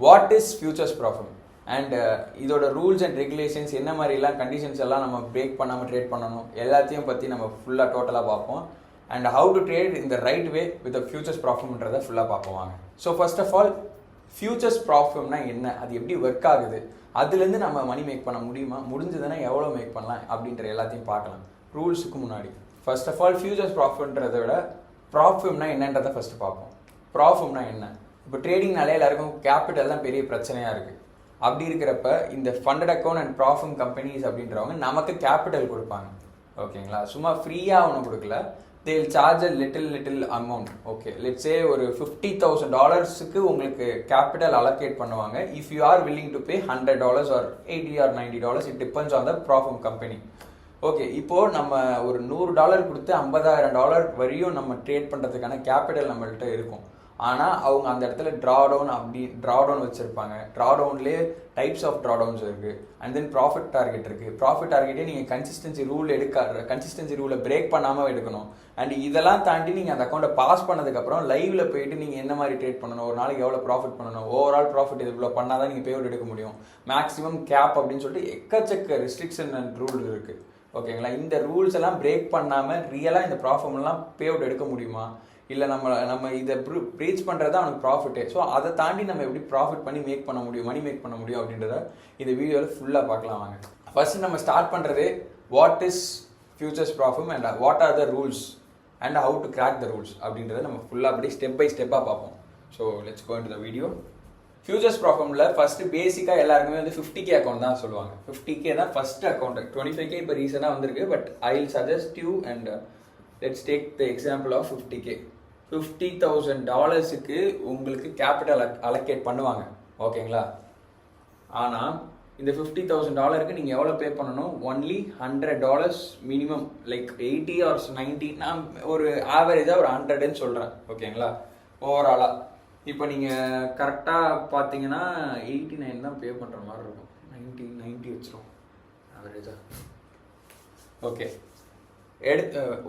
What is futures profit and இதோட rules and regulations என்ன மாதிரிலாம் கண்டிஷன்ஸ் எல்லாம் நம்ம பிரேக் பண்ணாமல் ட்ரேட் பண்ணணும் எல்லாத்தையும் பற்றி நம்ம ஃபுல்லாக டோட்டலாக பார்ப்போம். அண்ட் ஹவு டு ட்ரேட் இந்த ரைட் வே வித் ஃபியூச்சர்ஸ் ப்ராஃபிட்ன்றதை ஃபுல்லாக பார்ப்போம் வாங்க. So first of all futures ப்ராஃபிட்னா என்ன, அது எப்படி ஒர்க் ஆகுது, அதுலேருந்து நம்ம மணி மேக் பண்ண முடியுமா, முடிஞ்சதுன்னா எவ்வளோ மேக் பண்ணலாம் அப்படின்ற எல்லாத்தையும் பார்க்கலாம். ரூல்ஸுக்கு முன்னாடி ஃபர்ஸ்ட் ஆஃப் ஆல் ஃபியூச்சர்ஸ் ப்ராஃபிட்ன்றதை விட ப்ராஃபிட்னா என்னன்றதை ஃபஸ்ட்டு பார்ப்போம். ப்ராஃபிட்னா என்ன? இப்போ ட்ரேடிங்னாலே எல்லாருக்கும் கேபிட்டல் தான் பெரிய பிரச்சனையாக இருக்குது. அப்படி இருக்கிறப்ப இந்த funded account and profit companies அப்படின்றவங்க நமக்கு கேபிட்டல் கொடுப்பாங்க. ஓகேங்களா, சும்மா ஃப்ரீயாக ஒன்றும் கொடுக்கல. they will charge a little amount. Okay, let's say ஒரு $50,000 உங்களுக்கு கேபிட்டல் அலோகேட் பண்ணுவாங்க. if you are willing to pay $100 or $80 or $90, it depends on the profit company. Okay, இப்போ நம்ம ஒரு $100 கொடுத்து $50,000 வரையும் நம்ம ட்ரேட் பண்ணுறதுக்கான கேபிட்டல் நம்மள்கிட்ட இருக்கும். ஆனால் அவங்க அந்த இடத்துல ட்ராடவுன் வச்சுருப்பாங்க. ட்ராடவுன்லேயே டைப்ஸ் ஆஃப் ட்ராடவுன்ஸ் இருக்குது. அண்ட் தென் ப்ராஃபிட் டார்கெட் இருக்குது. ப்ராஃபிட் டார்கெட்டே நீங்கள் கன்சிஸ்டன்சி ரூலை பிரேக் பண்ணாமல் எடுக்கணும். அண்ட் இதெல்லாம் தாண்டி நீங்கள் அந்த அக்கௌண்ட்டை பாஸ் பண்ணதுக்கப்புறம் லைவில் போயிட்டு நீங்கள் என்ன மாதிரி ட்ரேட் பண்ணணும், ஒரு நாளைக்கு எவ்வளோ ப்ராஃபிட் பண்ணணும், ஓவரால் ப்ராஃபிட் இது இவ்வளோ பண்ணால் தான் நீங்கள் பேவுட் எடுக்க முடியும், மேக்ஸிமம் கேப் அப்படின்னு சொல்லிட்டு எக்கச்சக்க ரெஸ்ட்ரிக்ஷன் அண்ட் ரூல் இருக்குது. ஓகேங்களா, இந்த ரூல்ஸ் எல்லாம் பிரேக் பண்ணாமல் ரியலாக இந்த ப்ராஃபிட்லாம் பேவுட் எடுக்க முடியுமா, இல்லை நம்ம இதை ப்ரீச் பண்ணுறது அவனுக்கு ப்ராஃபிட்டே. ஸோ அதை தாண்டி நம்ம எப்படி ப்ராஃபிட் பண்ணி மேக் பண்ண முடியும், மணி மேக் பண்ண முடியும் அப்படின்றத இந்த வீடியோவில் ஃபுல்லாக பார்க்கலாம் வாங்க. ஃபர்ஸ்ட் நம்ம ஸ்டார்ட் பண்ணுறது what is futures profit and what are the rules and how to crack the rules அப்படின்றத நம்ம ஃபுல்லாக அப்படி ஸ்டெப் பை ஸ்டெப்பாக பார்ப்போம். So let's go into the video. Futures ப்ராஃபிட்டில் ஃபஸ்ட்டு பேசிக்காக எல்லாருக்குமே வந்து 50K அக்கௌண்ட் தான் சொல்லுவாங்க. 50K தான் ஃபஸ்ட் அக்கௌண்ட். 25K இப்போ ரீசனாக வந்திருக்கு. But I will suggest you and let's take the example of 50K. $50,000 உங்களுக்கு கேபிட்டல் அலோகேட் பண்ணுவாங்க. ஓகேங்களா, ஆனால் இந்த $50,000 நீங்கள் எவ்வளோ பே பண்ணணும், ஒன்லி $100 மினிமம். லைக் 80 or 90, நான் ஒரு ஆவரேஜாக ஒரு 100ன்னு சொல்கிறேன். ஓகேங்களா, ஓவராலாக இப்போ நீங்கள் கரெக்டாக பார்த்தீங்கன்னா 89 தான் பே பண்ணுற மாதிரி இருக்கும். 90 வச்சிரும் ஆவரேஜாக. ஓகே,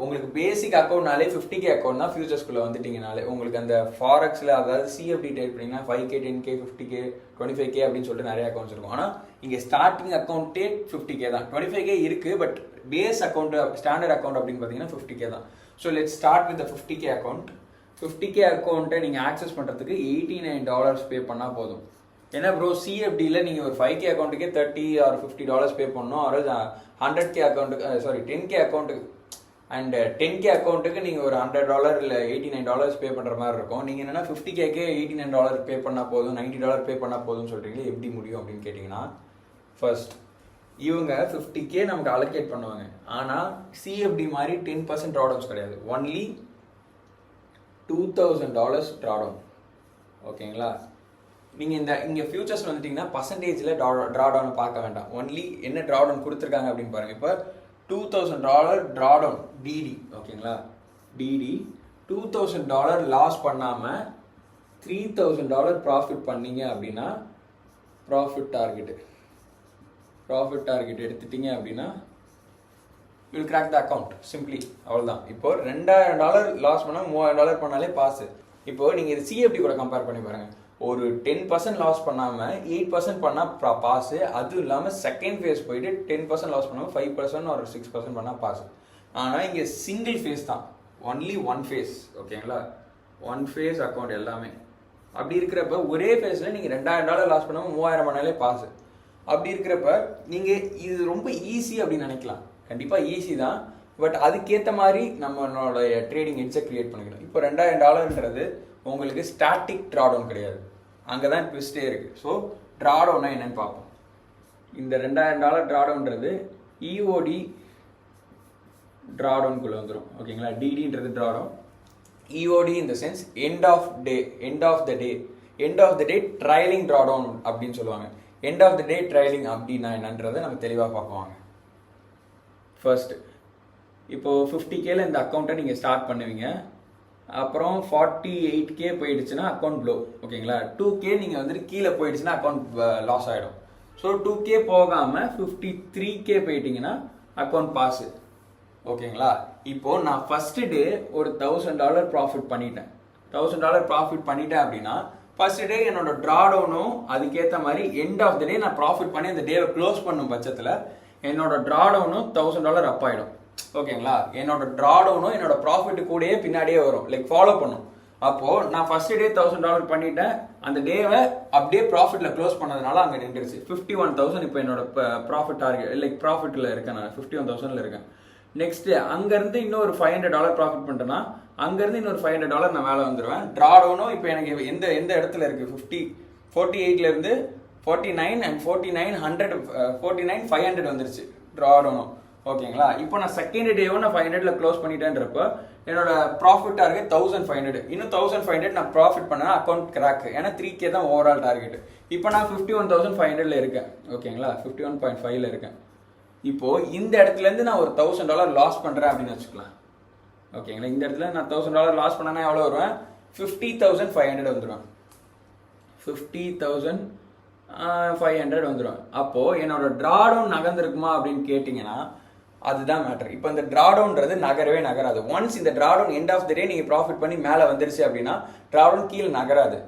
உங்களுக்கு பேசிக் அக்கௌண்ட்னாலே 50K அக்கௌண்ட் தான். ஃபியூச்சர்ஸ்குள்ளே வந்துட்டீங்கனாலே உங்களுக்கு அந்த ஃபாரெக்ஸில், அதாவது CFD ட்ரேட் பண்ணிங்கன்னா 5K 10K 50K 25K அப்படின்னு சொல்லிட்டு நிறைய அக்கௌண்ட்ஸ் இருக்கும். ஆனால் இங்கே ஸ்டார்டிங் அக்கௌண்ட்டே 50K தான். 25K இருக்குது, but base account standard account அப்படின்னு பார்த்தீங்கன்னா 50K தான். So let's start with 50K account. 50K அக்கௌண்ட்டை நீங்கள் ஆக்சஸ் பண்ணுறதுக்கு $89 பே பண்ணால் போதும். ஏன்னா ப்ரோ, CFDயில் நீங்கள் ஒரு 5K அக்கௌண்ட்டுக்கே $30 or $50 பே பண்ணணும். ஒரு 100K அக்கௌண்ட்டுக்கு 10K அக்கௌண்ட்டுக்கு அண்ட் 10K அக்கௌண்ட்டுக்கு நீங்கள் ஒரு $100 இல்லை $89 பே பண்ணுற மாதிரி இருக்கும். நீங்கள் என்னென்னா 50Kக்கே $89 பே பண்ணால் போதும், $90 பே பண்ணால் போதும்னு சொல்கிறீங்களே, எப்படி முடியும் அப்படின்னு கேட்டிங்கன்னா, ஃபர்ஸ்ட் இவங்க 50K நமக்கு அலோகேட் பண்ணுவாங்க. ஆனால் CFD மாதிரி 10% ட்ராடவுன்ஸ் கிடையாது. Only $2,000 drawdown. ஓகேங்களா, நீங்கள் இங்கே ஃபியூச்சர்ஸ் வந்துட்டிங்கன்னா பர்சன்டேஜில் ட்ராடவுன் பார்க்க வேண்டாம். ஒன்லி என்ன ட்ராடவுன் கொடுத்துருக்காங்க அப்படின்னு பாருங்கள். இப்போ $2,000 ட்ராடவுன் DD. ஓகேங்களா, DD $2,000 லாஸ் பண்ணாமல் $3,000 ப்ராஃபிட் பண்ணீங்க அப்படின்னா ப்ராஃபிட் டார்கெட் எடுத்துட்டீங்க அப்படின்னா you will crack the account simply. அவ்வளோதான். இப்போ $2,000 லாஸ் பண்ணால் $3,000 பண்ணாலே பாஸ். இப்போ நீங்கள் இது CFD கூட கம்பேர் பண்ணி பாருங்கள். ஒரு 10% லாஸ் பண்ணாமல் 8% பண்ணால் பாஸு. அதுவும் இல்லாமல் செகண்ட் ஃபேஸ் போயிட்டு 10% லாஸ் பண்ணாமல் 5% ஒரு 6% பண்ணால் பாஸு. ஆனால் இங்கே சிங்கிள் ஃபேஸ் தான், ஒன்லி ஒன் ஃபேஸ். ஓகேங்களா, ஒன் ஃபேஸ் அக்கௌண்ட் எல்லாமே. அப்படி இருக்கிறப்ப ஒரே ஃபேஸில் நீங்கள் $2,000 லாஸ் பண்ணாமல் 3,000 பண்ணாலே பாஸு. அப்படி இருக்கிறப்ப நீங்கள் இது ரொம்ப ஈஸி அப்படின்னு நினைக்கலாம். கண்டிப்பாக ஈஸி தான், பட் அதுக்கேற்ற மாதிரி நம்மளோட ட்ரேடிங் எட்ஜை க்ரியேட் பண்ணிக்கணும். இப்போ $2,000ன்றது உங்களுக்கு ஸ்டாட்டிக் ட்ராடவுன் கிடையாது. அங்கே தான் ட்விஸ்டே இருக்குது. ஸோ ட்ராடவுன்னா என்னென்னு பார்ப்போம். இந்த $2,000 ட்ராடவுன்றது EOD ட்ராடவுன்குள்ளே வந்துடும். ஓகேங்களா, DDன்றது drawdown, EOD in the sense end of the day trailing drawdown அப்படின்னு சொல்லுவாங்க. end of the day trailing அப்படின்னா என்னன்றதை நம்ம தெளிவாக பார்ப்போம். ஃபர்ஸ்ட் இப்போது 50Kல இந்த அக்கௌண்ட்டை நீங்கள் ஸ்டார்ட் பண்ணுவீங்க. அப்புறம் 48K போயிடுச்சுன்னா அக்கௌண்ட் ப்ளோ. ஓகேங்களா, 2K நீங்கள் வந்துட்டு கீழே போயிடுச்சுன்னா அக்கௌண்ட் லாஸ் ஆகிடும். ஸோ 2K போகாமல் 53K போயிட்டீங்கன்னா அக்கௌண்ட் பாஸு. ஓகேங்களா, இப்போது நான் ஃபஸ்ட்டு டே ஒரு $1,000 ப்ராஃபிட் பண்ணிட்டேன். $1,000 ப்ராஃபிட் பண்ணிட்டேன் அப்படின்னா ஃபர்ஸ்ட் டே என்னோட ட்ரா டவுனும் அதுக்கேற்ற மாதிரி எண்ட் ஆஃப் த டே நான் ப்ராஃபிட் பண்ணி அந்த டேவை க்ளோஸ் பண்ணும் பட்சத்தில் என்னோட ட்ரா டவுனும் $1000 அப் ஆகிடும். ஓகேங்களா? என்னோட ட்ரா டவுனும் என்னோட ப்ராஃபிட் கூடயே பின்னாடியே வரும், லைக் ஃபாலோ பண்ணும். அப்போ நான் ஃபர்ஸ்ட் டே $1000 பண்ணிட்டேன், அந்த டேவை அப்படியே ப்ராஃபிட்ல க்ளோஸ் பண்ணதுனால அங்கே நின்றுச்சு 51,000. இப்போ என்னோட ப்ராஃபிட் டார்கெட் லைக் ப்ராஃபிட்ல இருக்கேன், நான் 51,000ல இருக்கேன். நெக்ஸ்ட் அங்கேருந்து இன்னொரு $500 ப்ராஃபிட் பண்ணிட்டேன்னா அங்கேருந்து இன்னொரு $500 நான் மேலே வந்துடுவேன். ட்ரா டவுனும் இப்போ எனக்கு எந்த இடத்துல இருக்குது, 48லேருந்து 49 and 49,500 வந்துருச்சு ட்ரா டவுனும். ஓகேங்களா? இப்போ நான் செகண்ட் டேவும் நான் 500ல க்ளோஸ் பண்ணிட்டேன்றப்போ என்னோட ப்ராஃபிட் டார்கெட் 1500. இன்னும் 1500 நான் ப்ராஃபிட் பண்ணேன், அக்கௌண்ட் கிராக். ஏன்னா 3K தான் ஓவரால் டார்கெட். இப்போ நான் 51,500ல இருக்கேன். ஓகேங்களா? 51.5ல இருக்கேன். இப்போ இந்த இடத்துல இருந்து நான் ஒரு $1000 லாஸ் பண்றேன் அப்படின்னு வச்சுக்கலாம். ஓகேங்களா? இந்த இடத்துல நான் $1000 லாஸ் பண்ணனா எவ்வளவு வருவேன்? 50,500 வந்துடும். 50,500 வந்துடும். அப்போ என்னோட ட்ரா டவுன் நகர்ந்துருக்குமா அப்படின்னு கேட்டீங்கன்னா அதுதான் மேட்டர். இப்போ இந்த ட்ரா டவுன்றது நகரவே நகராது. ஒன்ஸ் இந்த drawdown end of the day நீங்க ப்ராஃபிட் பண்ணி மேலே வந்துருச்சு அப்படின்னா ட்ரா டவுன் கீழே நகராது.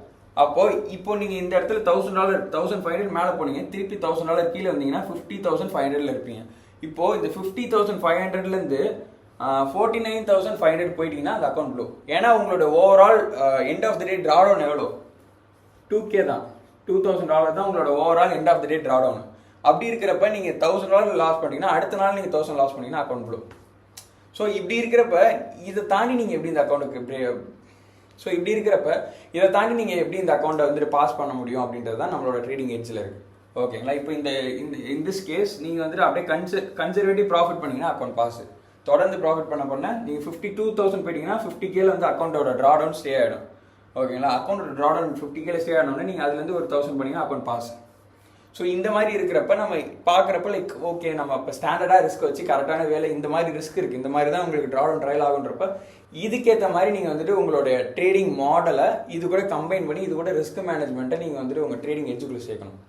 அப்போ இப்போ நீங்க இந்த இடத்துல $1000 1500 மேலே போனீங்க, திருப்பி $1000 கீழே வந்தீங்கன்னா 50,500ல இருப்பீங்க. இப்போ இந்த 50,500ல இருந்து 49,500 போயிட்டீங்கன்னா அந்த அக்கௌண்ட் ப்ளோ. ஏன்னா உங்களோட overall end of the day draw down எவ்வளோ? 2K தான். $2,000 தான் உங்களோட overall end of the day draw down. அப்படி இருக்கிறப்ப நீங்க $1000 லாஸ் பண்ணீங்கன்னா அடுத்த நாள் நீங்க 1000 லாஸ் பண்ணீங்கன்னா அக்கௌண்ட் ப்ளோ. ஸோ இப்படி இருக்கிறப்ப இதை தாண்டி நீங்க எப்படி இந்த அக்கௌண்ட்டை வந்துட்டு பாஸ் பண்ண முடியும் அப்படின்றது தான் நம்மளோட ட்ரேடிங் எட்ஜில் இருக்கு. ஓகேங்களா? இப்போ இந்த திஸ் கேஸ் நீங்க வந்துட்டு அப்படியே கன்சர்வேட்டிவ் ப்ராஃபிட் பண்ணீங்கன்னா அக்கௌண்ட் பாஸ். தொடர்ந்து ப்ராஃபிட் பண்ண நீங்க 52,000 போயிட்டீங்கன்னா 50Kல வந்து அக்கௌண்ட்டோட ட்ரா டவுன் ஸ்டே ஆயிடும். ஓகேங்களா? அக்கௌண்ட் ட்ரா டவுன் 50Kல ஸ்டே ஆனோடனே நீங்க அதுல இருந்து ஒரு 1000 பண்ணீங்கன்னா அக்கௌண்ட் பாஸ். ஸோ இந்த மாதிரி இருக்கிறப்ப நம்ம பார்க்குறப்ப லைக் ஓகே நம்ம இப்போ ஸ்டாண்டர்டாக ரிஸ்க் வச்சு கரெக்டான வேலை இந்த மாதிரி ரிஸ்க் இருக்குது, இந்த மாதிரி தான் உங்களுக்கு ட்ரா டவுன் ட்ரையல் ஆகுன்றப்ப இதுக்கேற்ற மாதிரி நீங்கள் வந்துட்டு உங்களுடைய ட்ரேடிங் மாடலை இது கூட கம்பைன் பண்ணி இது கூட ரிஸ்க் மேனேஜ்மெண்ட்டை நீங்கள் வந்துட்டு உங்கள் ட்ரேடிங் எட்ஜுக்குள்ளே சேர்க்கணும்.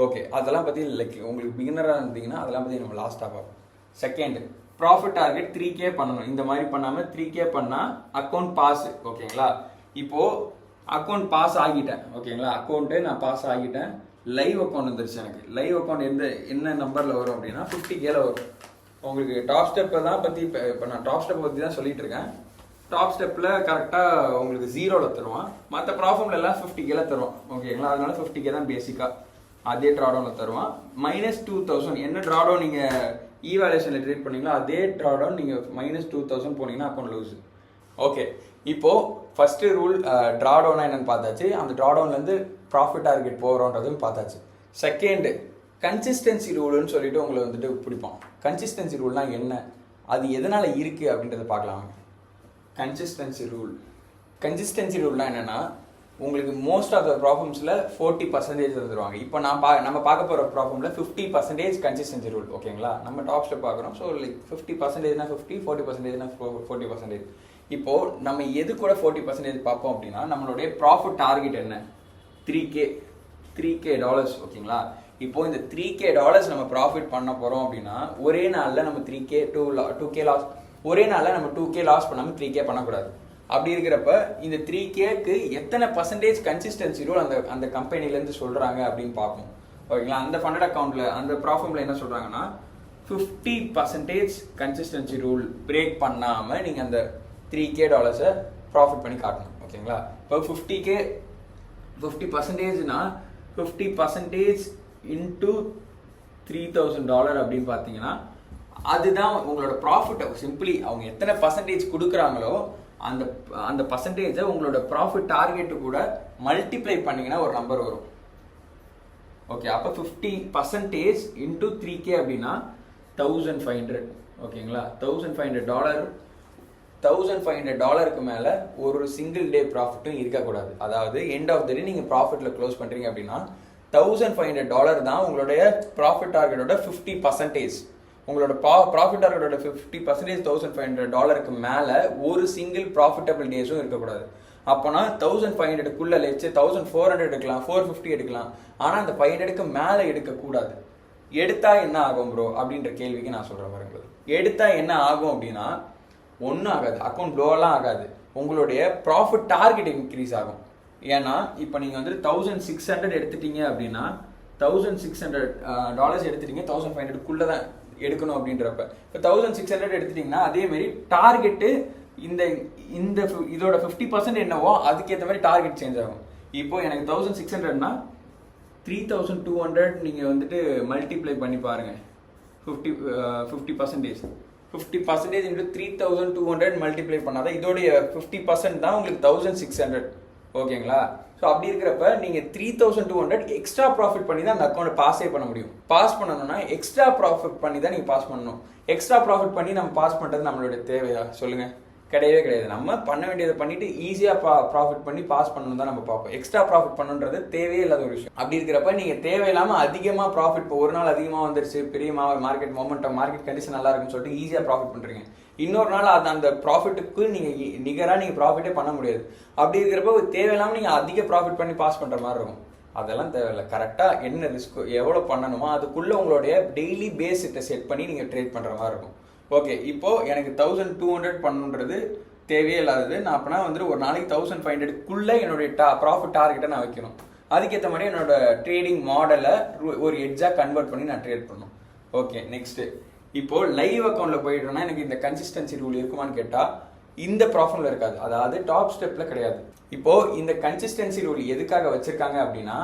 ஓகே, அதெல்லாம் பற்றி லைக் உங்களுக்கு பிகினராக இருந்தீங்கன்னா அதெல்லாம் பற்றி நம்ம லாஸ்ட்டாக பார்ப்போம். செகண்ட், ப்ராஃபிட் டார்கெட் 3K பண்ணணும். இந்த மாதிரி பண்ணாமல் 3K பண்ணால் அக்கௌண்ட் பாஸ். ஓகேங்களா? இப்போது அக்கௌண்ட் பாஸ் ஆகிட்டேன். ஓகேங்களா? அக்கௌண்ட்டு நான் பாஸ் ஆகிட்டேன். லைவ் அக்கௌண்ட் வந்துருச்சு எனக்கு. லைவ் அக்கௌண்ட் என்ன நம்பரில் வரும் அப்படின்னா 50Kல வரும். உங்களுக்கு டாப் ஸ்டெப்பை தான் பற்றி இப்போ நான் டாப் ஸ்டெப்பை பற்றி தான் சொல்லிட்டு இருக்கேன். டாப் ஸ்டெப்பில் கரெக்டாக உங்களுக்கு 0ல் தருவான், மற்ற ப்ராஃபிட்ல எல்லாம் 50Kல தருவான். ஓகேங்களா? அதனால 50K தான் பேசிக்காக. அதே ட்ராடவுனில் தருவான். -2,000 என்ன ட்ராடவுன் நீங்கள் ஈவேல்யூஷனில் ட்ரேட் பண்ணீங்களோ அதே ட்ராடவுன் நீங்கள் -2,000 போனீங்கன்னா அக்கௌண்ட் லூஸ். ஓகே, இப்போ ஃபர்ஸ்ட் ரூல் ட்ராடவுனா என்னன்னு பார்த்தாச்சு. அந்த ட்ராடவுன்லேருந்து ப்ராஃபிட் டார்கெட் போகிறோன்றதும் பார்த்தாச்சு. செகண்ட், கன்சிஸ்டன்சி ரூல்னு சொல்லிட்டு உங்களை வந்துட்டு பிடிப்போம். கன்சிஸ்டன்சி ரூல்னா என்ன, அது எதனால் இருக்குது அப்படின்றத பார்க்கலாம். கன்சிஸ்டன்சி ரூல்னா என்னென்னா உங்களுக்கு மோஸ்ட் ஆஃப் த ப்ராப்ளம்ஸில் 40% தந்துடுவாங்க. இப்போ நம்ம பார்க்க போகிற ப்ராப்ளமில் 50% கன்சிஸ்டன்சி ரூல். ஓகேங்களா? நம்ம டாப் ஸ்டெப் பார்க்குறோம். ஸோ லைக் 50%னா 50, 40%னா 40%. இப்போது நம்ம எது கூட 40% பார்ப்போம் அப்படின்னா நம்மளுடைய ப்ராஃபிட் டார்கெட் என்ன? 3K dollars. ஓகேங்களா? இப்போ இந்த $3K நம்ம ப்ராஃபிட் பண்ண போகிறோம் அப்படின்னா ஒரே நாளில் நம்ம 2K லாஸ், ஒரே நாளில் நம்ம 2K லாஸ் பண்ணாமல் 3K பண்ணக்கூடாது. அப்படி இருக்கிறப்ப இந்த 3Kக்கு எத்தனை பர்சன்டேஜ் கன்சிஸ்டன்சி ரூல் அந்த கம்பெனிலேருந்து சொல்கிறாங்க அப்படின்னு பார்ப்போம். ஓகேங்களா? அந்த ஃபண்டட் அக்கௌண்ட்டில் அந்த ப்ராஃபிட்டில் என்ன சொல்கிறாங்கன்னா 50% கன்சிஸ்டன்சி ரூல் பிரேக் பண்ணாமல் நீங்கள் அந்த $3K ப்ராஃபிட் பண்ணி காட்டணும். ஓகேங்களா? இப்போ 50%னா 50% இன்டூ $3,000 அப்படின்னு பார்த்தீங்கன்னா அதுதான் உங்களோட ப்ராஃபிட். சிம்பிளி அவங்க எத்தனை பர்சன்டேஜ் கொடுக்குறாங்களோ அந்த பர்சன்டேஜை உங்களோட ப்ராஃபிட் டார்கெட்டு கூட மல்டிப்ளை பண்ணீங்கன்னா ஒரு நம்பர் வரும். ஓகே, அப்போ 50% இன்டூ 3K அப்படின்னா 1,500. ஓகேங்களா? $1,500 மேலே ஒரு சிங்கிள் டே ப்ராஃபிட்டும் இருக்கக்கூடாது. அதாவது எண்ட் ஆஃப் த டே நீங்கள் ப்ராஃபிட்டில் க்ளோஸ் பண்ணுறீங்க அப்படின்னா $1,500 தான் உங்களுடைய ப்ராஃபிட் டார்கெட்டோட 50%. உங்களோட ப்ராஃபிட் டார்கெட்டோட 50% $1,500 மேலே ஒரு சிங்கிள் ப்ராஃபிட்டபிள் டேஸும் இருக்கக்கூடாது. அப்போனா 1,500க்குள்ள லெச்சு 1,400 எடுக்கலாம், 450 எடுக்கலாம். ஆனால் அந்த 500க்கு மேலே எடுக்கக்கூடாது. எடுத்தா என்ன ஆகும் ப்ரோ அப்படின்ற கேள்விக்கு நான் சொல்கிறேன் பாருங்க. எடுத்தா என்ன ஆகும் அப்படின்னா ஒன்றும் ஆகாது, அக்கௌண்ட் ப்ளோவெல்லாம் ஆகாது. உங்களுடைய ப்ராஃபிட் டார்கெட் இன்க்ரீஸ் ஆகும். ஏன்னா இப்போ நீங்கள் வந்துட்டு $1600 எடுத்துட்டீங்க அப்படின்னா $1600 எடுத்துட்டீங்க, 1500 தான் எடுக்கணும் அப்படின்றப்ப இப்போ 1600 எடுத்துட்டீங்கன்னா அதேமாரி டார்கெட்டு இந்த இதோட 50% என்னவோ அதுக்கேற்ற மாதிரி டார்கெட் சேஞ்ச் ஆகும். இப்போ எனக்கு 1600னா 3200 நீங்கள் வந்துட்டு மல்டிப்ளை பண்ணி பாருங்க. 50% 50% இன்ட்டு 3200 மல்டிப்ளை பண்ணாதான் இதோடைய 50% தான் உங்களுக்கு 1600. ஓகேங்களா? ஸோ அப்படி இருக்கிறப்ப நீங்கள் 3200 எக்ஸ்ட்ரா ப்ராஃபிட் பண்ணி தான் அந்த அக்கௌண்ட்டை பாஸே பண்ண முடியும். பாஸ் பண்ணணும்னா எக்ஸ்ட்ரா ப்ராஃபிட் பண்ணி தான் நீங்கள் பாஸ் பண்ணணும். எக்ஸ்ட்ரா ப்ராஃபிட் பண்ணி நம்ம பாஸ் பண்ணுறது நம்மளுடைய தேவையா சொல்லுங்கள்? கிடையவே கிடையாது. நம்ம பண்ண வேண்டியதை பண்ணிட்டு ஈஸியாக ப்ராஃபிட் பண்ணி பாஸ் பண்ணணும் தான் நம்ம பார்ப்போம். எக்ஸ்ட்ரா ப்ராஃபிட் பண்ணுன்றது தேவையே இல்லாத ஒரு விஷயம். அப்படி இருக்கிறப்ப நீங்கள் தேவையில்லாமல் அதிகமாக ப்ராஃபிட், இப்போ ஒரு நாள் அதிகமாக வந்துருச்சு, பெரிய மார்க்கெட் மொமெண்டம், மார்க்கெட் கண்டிஷன் நல்லா இருக்குன்னு சொல்லிட்டு ஈஸியாக ப்ராஃபிட் பண்ணுறீங்க. இன்னொரு நாள் அந்த ப்ராஃபிட்டுக்கு நீங்கள் நிகராக நீங்கள் ப்ராஃபிட்டே பண்ண முடியாது. அப்படி இருக்கிறப்ப தேவையில்லாமல் நீங்கள் அதிக ப்ராஃபிட் பண்ணி பாஸ் பண்ணுற மாதிரி இருக்கும். அதெல்லாம் தேவையில்லை. கரெக்டாக என்ன ரிஸ்க் எவ்வளோ பண்ணணுமோ அதுக்குள்ளே உங்களுடைய டெய்லி பேஸிட்டை செட் பண்ணி நீங்கள் ட்ரேட் பண்ணுற மாதிரி இருக்கும். ஓகே, இப்போ எனக்கு 1200 பண்ணுன்றது தேவையே இல்லாதது. நான் அப்போனா வந்துட்டு ஒரு நாளைக்கு 1500க்குள்ளே என்னுடைய ப்ராஃபிட் டார்கெட்டை நான் வைக்கணும். அதுக்கேற்ற மாதிரி என்னோட ட்ரேடிங் மாடலை ஒரு எட்ஜாக கன்வெர்ட் பண்ணி நான் ட்ரேட் பண்ணணும். ஓகே, நெக்ஸ்ட்டு இப்போ லைவ் அக்கௌண்ட்டில் போயிட்டோம்னா எனக்கு இந்த கன்சிஸ்டன்சி ரூல் இருக்குமான்னு கேட்டால் இந்த ப்ராஃபிட்ல இருக்காது, அதாவது டாப் ஸ்டெப்பில் கிடையாது. இப்போ இந்த கன்சிஸ்டன்சி ரூல் எதுக்காக வச்சிருக்காங்க அப்படின்னா,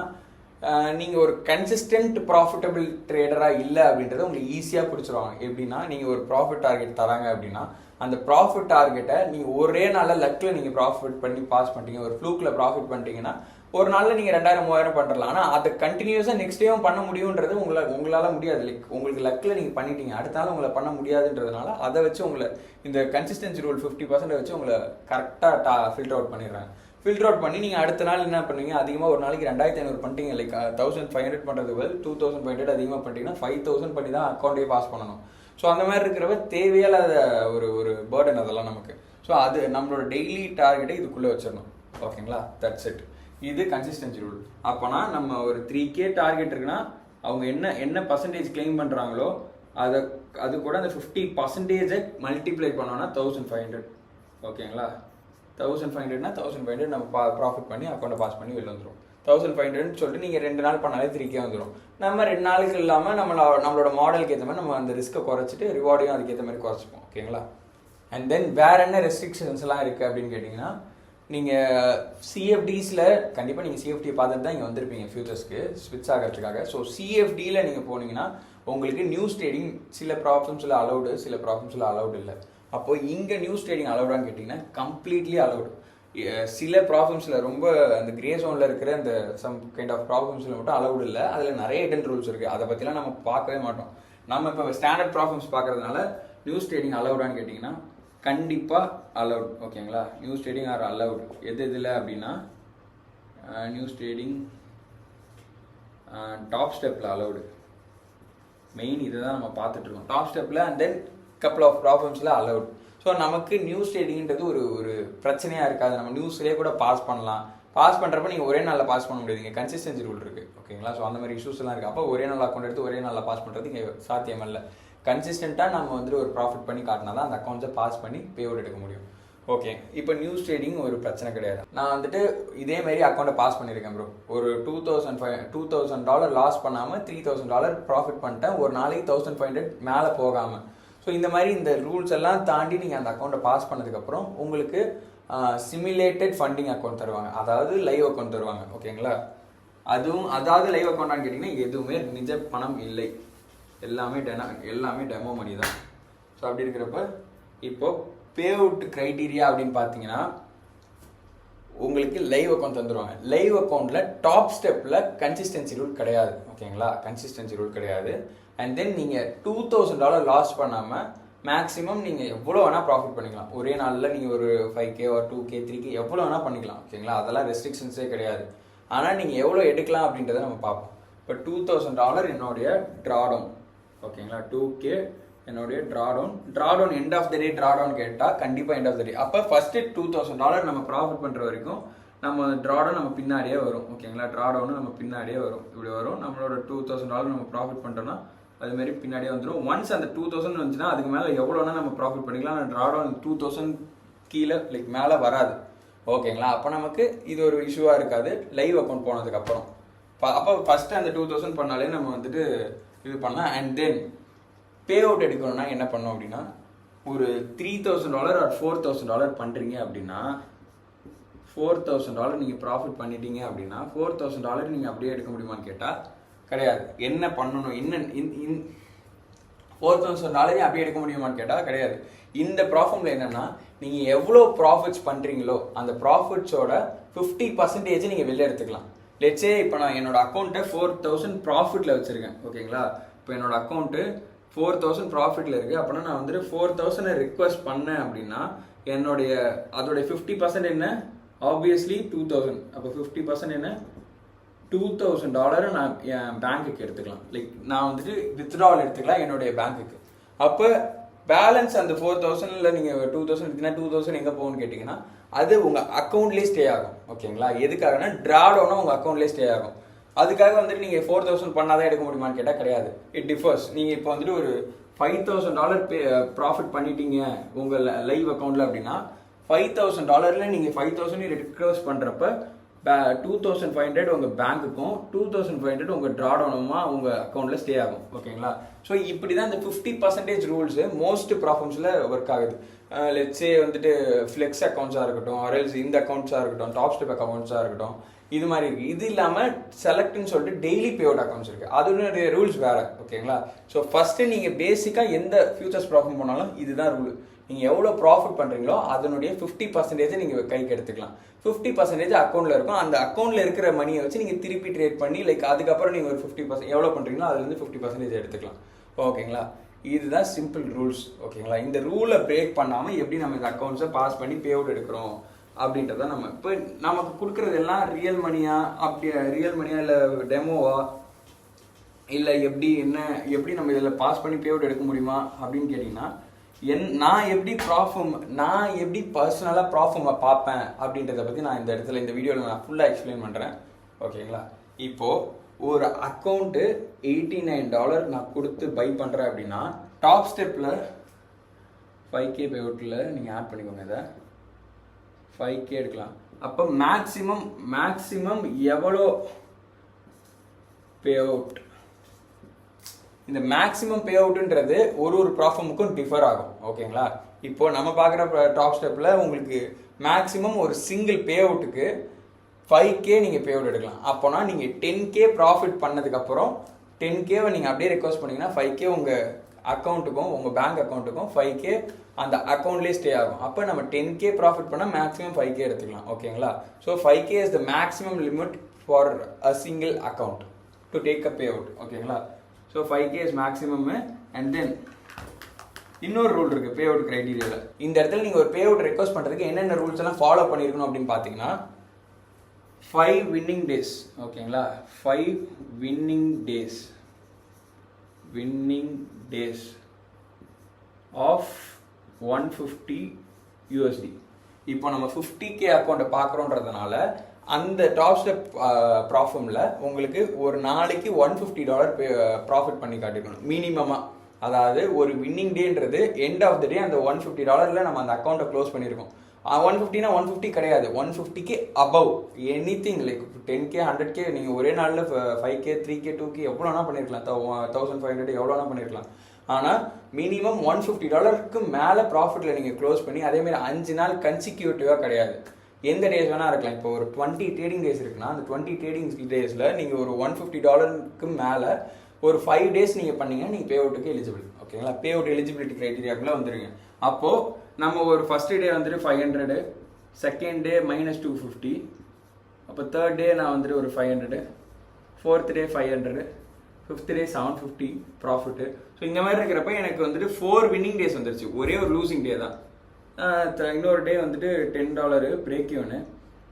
நீங்கள் ஒரு கன்சிஸ்டன்ட் ப்ராஃபிட்டபிள் ட்ரேடராக இல்லை அப்படின்றத உங்களுக்கு ஈஸியாக பிடிச்சிருவாங்க. எப்படின்னா, நீங்கள் ஒரு ப்ராஃபிட் டார்கெட் தராங்க அப்படின்னா அந்த ப்ராஃபிட் டார்கெட்டை நீங்கள் ஒரே நாளில் லக்கில் நீங்கள் ப்ராஃபிட் பண்ணி பாஸ் பண்ணிட்டீங்க, ஒரு ஃப்ளூக்கில் ப்ராஃபிட் பண்ணிட்டீங்கன்னா ஒரு நாளில் நீங்கள் 2000-3000 பண்ணுறலாம். ஆனால் அதை கண்டினியூஸாக நெக்ஸ்ட் டேவும் பண்ண முடியுன்றது உங்களால் முடியாது. லைக் உங்களுக்கு லக்கில் நீங்கள் பண்ணிட்டீங்க, அடுத்த நாள் உங்களை பண்ண முடியாதுன்றதுனால அதை வச்சு உங்களை இந்த கன்சிஸ்டன்சி ரூல் 50% வச்சு உங்களை கரெக்டாக ஃபில்டர் அவுட் பண்ணிடுறாங்க. ஃபில்டர் அவுட் பண்ணி நீங்கள் அடுத்த நாள் என்ன பண்ணுவீங்க, அதிகமாக ஒரு நாளைக்கு 2500 பண்ணிட்டீங்க, லைக் 1500 பண்ணுறதுக்கு 2500 அதிகமாக பண்ணிட்டீங்கன்னா 5000 பண்ணி தான் அக்கௌண்ட்டே பாஸ் பண்ணணும். ஸோ அந்த மாதிரி இருக்கிறப்ப தேவையில்லாத ஒரு பேர்டன் அதெல்லாம் நமக்கு. ஸோ அது நம்மளோட டெய்லி டார்கெட்டை இதுக்குள்ளே வச்சிடணும். ஓகேங்களா? That's it. இது கன்சிஸ்டன்சி ரூல். அப்போனா நம்ம ஒரு 3K டார்கெட் இருக்குன்னா அவங்க என்ன பர்சன்டேஜ் கிளைம் பண்ணுறாங்களோ அது கூட அந்த 50% மல்டிப்ளை பண்ணோன்னா 1500. ஓகேங்களா? 1500னா 1500 நம்ம ப்ராஃபிட் பண்ணி அக்கௌண்ட்டை பாஸ் பண்ணி வெளில வந்துடும். 1500 சொல்லிட்டு நீங்கள் 2 நாள் பண்ணாலே 3K வந்துடும். நம்ம 2 நாளுக்கு இல்லாமல் நம்மளோட மாடலுக்கு ஏற்ற மாதிரி நம்ம அந்த ரிஸ்க்கை குறைச்சிட்டு ரிவார்டையும் அதுக்கேற்ற மாதிரி குறைச்சிப்போம். ஓகேங்களா? அண்ட் தென் வேற என்ன ரெஸ்ட்ரிக்ஷன்ஸ் எல்லாம் இருக்குது அப்படின்னு கேட்டிங்கன்னா, நீங்கள் சிஎஃப்டிஸில் கண்டிப்பாக நீங்கள் சிஎஃப்டியை பார்த்துட்டு தான் இங்கே வந்திருப்பீங்க ஃபியூச்சர்ஸ்க்கு ஸ்விட்ச் ஆகிறதுக்காக. ஸோ சிஎஃப்டியில் நீங்கள் போனீங்கன்னா உங்களுக்கு நியூஸ் ட்ரேடிங் சில ப்ராப்ளம்ஸில் அலௌடு, சில ப்ராப்ளம்ஸில் அலௌடு இல்லை. அப்போது இங்கே நியூஸ் ட்ரேடிங் அலௌடான்னு கேட்டிங்கன்னா கம்ப்ளீட்லி அலௌடு. சில ப்ராப்ளம்ஸில் ரொம்ப அந்த கிரே ஜோனில் இருக்கிற அந்த சம் கைண்ட் ஆஃப் ப்ராப்ளம்ஸில் மட்டும் அலௌடு இல்லை. அதில் நிறைய ஹிடன் ரூல்ஸ் இருக்குது, அதை பற்றிலாம் நம்ம பார்க்கவே மாட்டோம். நம்ம இப்போ ஸ்டாண்டர்ட் ப்ராப்ளம்ஸ் பார்க்கறதுனால நியூஸ் ட்ரேடிங் அலௌடான்னு கேட்டிங்கன்னா கண்டிப்பாக அலௌட். ஓகேங்களா? News trading are allowed. எதில் அப்படின்னா நியூஸ் ட்ரேடிங் டாப் ஸ்டெப்பில் அலௌடு. மெயின் இதை தான் நம்ம பார்த்துட்ருக்கோம் டாப் ஸ்டெப்பில். அண்ட் தென் கப்புள் ஆஃப் ப்ராப்ளம்ஸில் அலௌட். ஸோ நமக்கு நியூஸ் ட்ரேடிங்கிறது ஒரு பிரச்சனையாக இருக்காது. நம்ம நியூஸ்லேயே கூட பாஸ் பண்ணலாம். பாஸ் பண்ணுறப்ப நீங்கள் ஒரே நாளில் பாஸ் பண்ண முடியாது, இங்கே கன்சிஸ்டன்சி ரூல் இருக்குது. ஓகேங்களா? ஸோ அந்த மாதிரி இஷ்யூஸ்லாம் இருக்குது. அப்போ ஒரே நாள் அக்கௌண்ட் எடுத்து ஒரே நாளில் பாஸ் பண்ணுறது இங்கே சாத்தியம் இல்லை. கன்சிஸ்டண்ட்டாக நம்ம வந்துட்டு ஒரு ப்ராஃபிட் பண்ணி காட்டினா தான் அந்த அக்கௌண்ட்ஸை பாஸ் பண்ணி பே அவுட் எடுக்க முடியும். ஓகே, இப்போ நியூஸ் ட்ரேடிங் ஒரு பிரச்சனை கிடையாது. நான் வந்துட்டு இதேமாரி அக்கௌண்ட்டை பாஸ் பண்ணியிருக்கேன் ப்ரோ. ஒரு $2000 லாஸ் பண்ணாமல் $3000 ப்ராஃபிட் பண்ணிட்டேன், ஒரு நாளைக்கு 1500 மேலே போகாமல். ஸோ இந்த மாதிரி இந்த ரூல்ஸ் எல்லாம் தாண்டி நீங்கள் அந்த அக்கௌண்ட்டை பாஸ் பண்ணதுக்கப்புறம் உங்களுக்கு சிமுலேட்டட் ஃபண்டிங் அக்கௌண்ட் தருவாங்க, அதாவது லைவ் அக்கௌண்ட் தருவாங்க. ஓகேங்களா? அதாவது லைவ் அக்கௌண்ட்டான்னு கேட்டிங்கன்னா எதுவுமே நிஜ பணம் இல்லை, எல்லாமே டெமோ மணி தான். ஸோ அப்படி இருக்கிறப்ப இப்போது பே அவுட் க்ரைட்டீரியா அப்படின்னு பார்த்தீங்கன்னா உங்களுக்கு லைவ் அக்கௌண்ட் தந்துடுவாங்க. லைவ் அக்கௌண்ட்டில் டாப் ஸ்டெப்பில் கன்சிஸ்டன்சி ரூல் கிடையாது. ஓகேங்களா? கன்சிஸ்டன்சி ரூல் கிடையாது. அண்ட் தென் நீங்கள் $2000 லாஸ் பண்ணாமல் மேக்ஸிமம் நீங்கள் எவ்வளோ வேணால் ப்ராஃபிட் பண்ணிக்கலாம். ஒரே நாளில் நீங்கள் ஒரு 5K ஒரு 2K 3K எவ்வளோ வேணால் பண்ணிக்கலாம். ஓகேங்களா? அதெல்லாம் ரெஸ்ட்ரிக்ஷன்ஸே கிடையாது. ஆனால் நீங்கள் எவ்வளோ எடுக்கலாம் அப்படின்றத நம்ம பார்ப்போம். இப்போ $2000 என்னுடைய ட்ராடவுன். ஓகேங்களா? 2K என்னுடைய drawdown end of the day drawdown கேட்டால் கண்டிப்பாக எண்ட் ஆஃப் த டே. அப்போ ஃபஸ்ட்டு $2000 நம்ம ப்ராஃபிட் பண்ணுற வரைக்கும் நம்ம ட்ராடவுன் நம்ம பின்னாடியே வரும். ஓகேங்களா? ட்ராடவுன் நம்ம பின்னாடியே வரும், இப்படி வரும். நம்மளோட $2000 நம்ம ப்ராஃபிட் பண்ணுறோன்னா அதுமாரி பின்னாடியே வந்துடும். ஒன்ஸ் அந்த 2000 வந்துச்சுன்னா அதுக்கு மேலே எவ்வளோனா நம்ம ப்ராஃபிட் பண்ணிக்கலாம். அந்த ட்ராடவுன் 2000 கீழே லைக் மேலே வராது. ஓகேங்களா. அப்போ நமக்கு இது ஒரு இஷ்யூவாக இருக்காது லைவ் அக்கௌண்ட் போனதுக்கப்புறம். அப்போ ஃபஸ்ட்டு அந்த 2000 பண்ணாலே நம்ம வந்துட்டு இது பண்ணலாம். அண்ட் தென் பே அவுட் எடுக்கணும்னா என்ன பண்ணோம் அப்படின்னா, ஒரு $3000 ஆர் $4000 பண்ணுறீங்க அப்படின்னா, $4000 நீங்கள் ப்ராஃபிட் பண்ணிட்டீங்க அப்படின்னா $4000 நீங்கள் அப்படியே எடுக்க முடியுமான்னு கேட்டால் கிடையாது. என்ன பண்ணணும், $4000 அப்படியே எடுக்க முடியுமான்னு கேட்டால் கிடையாது. இந்த ப்ராஃபிட்ல என்னன்னா, நீங்கள் எவ்வளோ ப்ராஃபிட்ஸ் பண்ணுறீங்களோ அந்த ப்ராஃபிட்ஸோட 50% நீங்கள் வெளில எடுத்துக்கலாம். லெட்ஸே இப்போ நான் என்னோட அக்கௌண்ட்டை 4000 ப்ராஃபிட்டில் வச்சுருக்கேன். ஓகேங்களா. இப்போ என்னோட அக்கௌண்ட்டு 4000 ப்ராஃபிட்டில் இருக்குது. அப்படின்னா நான் வந்துட்டு 4000 ரிக்வெஸ்ட் பண்ணேன் அப்படின்னா அதோடைய 50% என்ன, ஆப்வியஸ்லி 2000. அப்போ 50% என்ன, $2000 நான் என் பேங்க்குக்கு எடுத்துக்கலாம். லைக் நான் வந்துட்டு வித்ட்ராவல் எடுத்துக்கலாம் என்னுடைய பேங்க்குக்கு. அப்போ பேலன்ஸ் அந்த 4000ல் நீங்கள் 2000 எடுத்தீங்கன்னா 2000 எங்கே போகும்னு கேட்டிங்கன்னா, அது உங்கள் அக்கௌண்ட்லேயே ஸ்டே ஆகும். ஓகேங்களா. எதுக்காகனா ட்ராடவுனா உங்கள் அக்கௌண்ட்லேயே ஸ்டே ஆகும். அதுக்காக வந்துட்டு நீங்கள் 4000 பண்ணாதான் எடுக்க முடியுமான்னு கேட்டால் கிடையாது. It differs. நீங்கள் இப்போ வந்துட்டு ஒரு $5000 ப்ராஃபிட் பண்ணிட்டீங்க உங்கள் லைவ் அக்கௌண்ட்டில் அப்படின்னா, $5000 நீங்கள் 5000 ரிக்வெஸ்ட் பண்ணுறப்ப 2500 உங்கள் பேங்க்குக்கும் 2500 உங்கள் ட்ராடவுனுமா உங்கள் அக்கௌண்ட்டில் ஸ்டே ஆகும். ஓகேங்களா. ஸோ இப்படி தான் இந்த 50% ரூல்ஸு மோஸ்ட் ப்ராப்ளம்ஸில் ஒர்க் ஆகுது. லெட்ஸே வந்துட்டு ஃப்ளெக்ஸ் அக்கௌண்ட்ஸாக இருக்கட்டும், ஆர்எல்ஸ் இந்த அக்கௌண்ட்ஸாக இருக்கட்டும், டாப் ஸ்டெப் அக்கௌண்ட்ஸாக இருக்கட்டும், இது மாதிரி இருக்குது. இது இல்லாமல் செலக்ட்னு சொல்லிட்டு டெய்லி பே அவுட் அக்கௌண்ட்ஸ் இருக்குது. அதனுடைய ரூல்ஸ் வேறு. ஓகேங்களா. ஸோ ஃபஸ்ட்டு நீங்கள் பேசிக்காக எந்த ஃபியூச்சர்ஸ் ப்ராஃபிட் பண்ணாலும் இதுதான் ரூல். நீங்கள் எவ்வளோ ப்ராஃபிட் பண்ணுறீங்களோ அதனுடைய 50% நீங்கள் கைக்கு எடுத்துக்கலாம். 50% அக்கௌண்ட்டில் இருக்கும். அந்த அக்கௌண்ட்டில் இருக்கிற மணியை வச்சு நீங்கள் திருப்பி ட்ரேட் பண்ணி அதுக்கப்புறம் நீங்கள் ஒரு 50% எவ்வளோ பண்ணுறீங்களோ அதுலேருந்து 50% எடுத்துக்கலாம். ஓகேங்களா. இதுதான் சிம்பிள் ரூல்ஸ். ஓகேங்களா. இந்த ரூலை பிரேக் பண்ணாமல் எப்படி நம்ம இந்த அக்கௌண்ட்ஸை பாஸ் பண்ணி பே அவுட் எடுக்கிறோம் அப்படின்றத நம்ம இப்போ நமக்கு கொடுக்குறது எல்லாம் ரியல் மணியா இல்லை டெமோவா இல்லை எப்படி நம்ம இதில் பாஸ் பண்ணி பே அவுட் எடுக்க முடியுமா அப்படின்னு கேட்டிங்கன்னா, நான் எப்படி பர்சனலாக ப்ராஃபிட் பார்ப்பேன் அப்படின்றத பற்றி நான் இந்த வீடியோவில் நான் ஃபுல்லாக எக்ஸ்பிளைன் பண்ணுறேன். ஓகேங்களா. இப்போது ஒரு அக்கௌண்ட்டு $89 நான் கொடுத்து பை பண்ணுறேன் அப்படின்னா, டாப் ஸ்டெப்பில் 5K பே அவுட்டில் நீங்கள் ஆட் பண்ணிக்கோங்க. இதை 5K எடுக்கலாம். அப்போ மேக்ஸிமம் எவ்வளோ பே அவுட், இந்த மேக்ஸிமம் பே அவுட்ன்றது ஒரு ப்ராஃபமுக்கும் டிஃபர் ஆகும். ஓகேங்களா. இப்போ நம்ம பார்க்குற டாப் ஸ்டெப்பில் உங்களுக்கு மேக்ஸிமம் ஒரு சிங்கிள் பே அவுட்டுக்கு 5K நீங்கள் பே அவுட் எடுக்கலாம். அப்போனா நீங்கள் 10K ப்ராஃபிட் பண்ணதுக்கப்புறம் 10Kவை நீங்கள் அப்படியே ரெக்வஸ்ட் பண்ணிங்கன்னா 5K உங்கள் அக்கௌண்ட்டுக்கும் உங்கள் பேங்க் அக்கௌண்ட்டுக்கும் 5K அந்த அக்கௌண்ட்லேயே ஸ்டே ஆகும். அப்போ நம்ம 10K ப்ராஃபிட் பண்ணால் மேக்ஸிமம் 5K எடுத்துக்கலாம். ஓகேங்களா. So 5K is the maximum limit for a single account to take a payout. ஓகேங்களா. So 5K is maximum. And then இன்னொரு ரூல் இருக்குது பே அவுட் க்ரைட்டீரியாவில். இந்த இடத்துல நீங்கள் ஒரு பே அவுட் ரெக்வஸ்ட் பண்ணுறதுக்கு என்னென்ன ரூல்ஸ் எல்லாம் ஃபாலோ பண்ணியிருக்கணும் அப்படின்னு பார்த்தீங்கன்னா, 5 winning days. ஓகேங்களா. 5 winning days of $150. இப்போ நம்ம 50K அக்கௌண்ட்டை பார்க்குறோன்றதுனால அந்த டாப் ஸ்டெப் ப்ராஃபிட்ல உங்களுக்கு ஒரு நாளைக்கு $150 ப்ராஃபிட் பண்ணி காட்டிக்கணும் மினிமமாக. அதாவது ஒரு வின்னிங் டேன்றது எண்ட் ஆஃப் த டே அந்த $150 நம்ம அந்த அக்கௌண்ட்டை க்ளோஸ் பண்ணியிருக்கோம். 150னா 150 கிடையாது, 150K above anything like 10K 100K நீங்கள் ஒரே நாளில் 5K 3K 2K எவ்வளோனா பண்ணியிருக்கலாம், 1500 எவ்வளோனா பண்ணியிருக்கலாம். ஆனால் மினிமம் $150க்கு மேலே ப்ராஃபிட்டில் நீங்கள் க்ளோஸ் பண்ணி அதேமாதிரி 5 நாள் கன்சிக்யூட்டிவாக கிடையாது, எந்த டேஸ் வேணால் இருக்கலாம். இப்போ ஒரு 20 ட்ரேடிங் டேஸ் இருக்குன்னா அந்த 20 ட்ரேடிங் டேஸில் நீங்கள் ஒரு $150க்கு மேலே ஒரு 5 டேஸ் நீங்கள் பண்ணீங்கன்னா நீங்கள் பே அவுட்டுக்கு எலிஜிபிள். ஓகேங்களா. பே அவுட் எலிஜிபிலிட்டி க்ரைட்டீரியாக்குள்ளே வந்துருங்க. அப்போது நம்ம ஒரு ஃபஸ்ட்டு டே வந்துட்டு 500, செகண்ட் டே -250, அப்போ தேர்ட் டே நான் வந்துட்டு ஒரு 500, fourth day 500, fifth day 750 profit. So இந்த மாதிரி இருக்கிறப்ப எனக்கு வந்துட்டு 4 வின்னிங் டேஸ் வந்துருச்சு, ஒரே ஒரு லூசிங் டே தான். இன்னொரு டே வந்துட்டு $10 பிரேக் ஈவனு,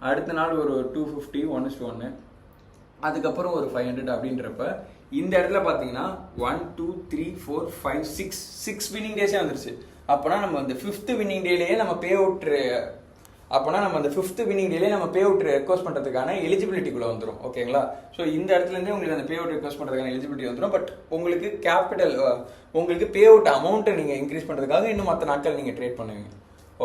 அடுத்த நாள் ஒரு 250 1:1, அதுக்கப்புறம் ஒரு 500 அப்படின்றப்ப இந்த இடத்துல பார்த்தீங்கன்னா 1 2 3 4 5 6 வின்னிங் டேஸே வந்துருச்சு. அப்போனா நம்ம அந்த 5th வின்னிங் டேலேயே நம்ம பே அவுட் ரெக்வஸ்ட் பண்ணுறதுக்கான எலிஜிபிலிட்டிக்குள்ளே வந்துடும். ஓகேங்களா. ஸோ இந்த இடத்துலேருந்தே உங்களுக்கு அந்த பே அவுட் ரெக்வஸ்ட் பண்ணுறதுக்கான எலிஜிபிலிட்டி வந்துடும். பட் உங்களுக்கு பே அவுட் அமௌண்ட்டை நீங்கள் இன்க்ரீஸ் பண்ணுறதுக்காக இன்னும் மற்ற நாட்கள் நீங்கள் ட்ரேட் பண்ணுவீங்க.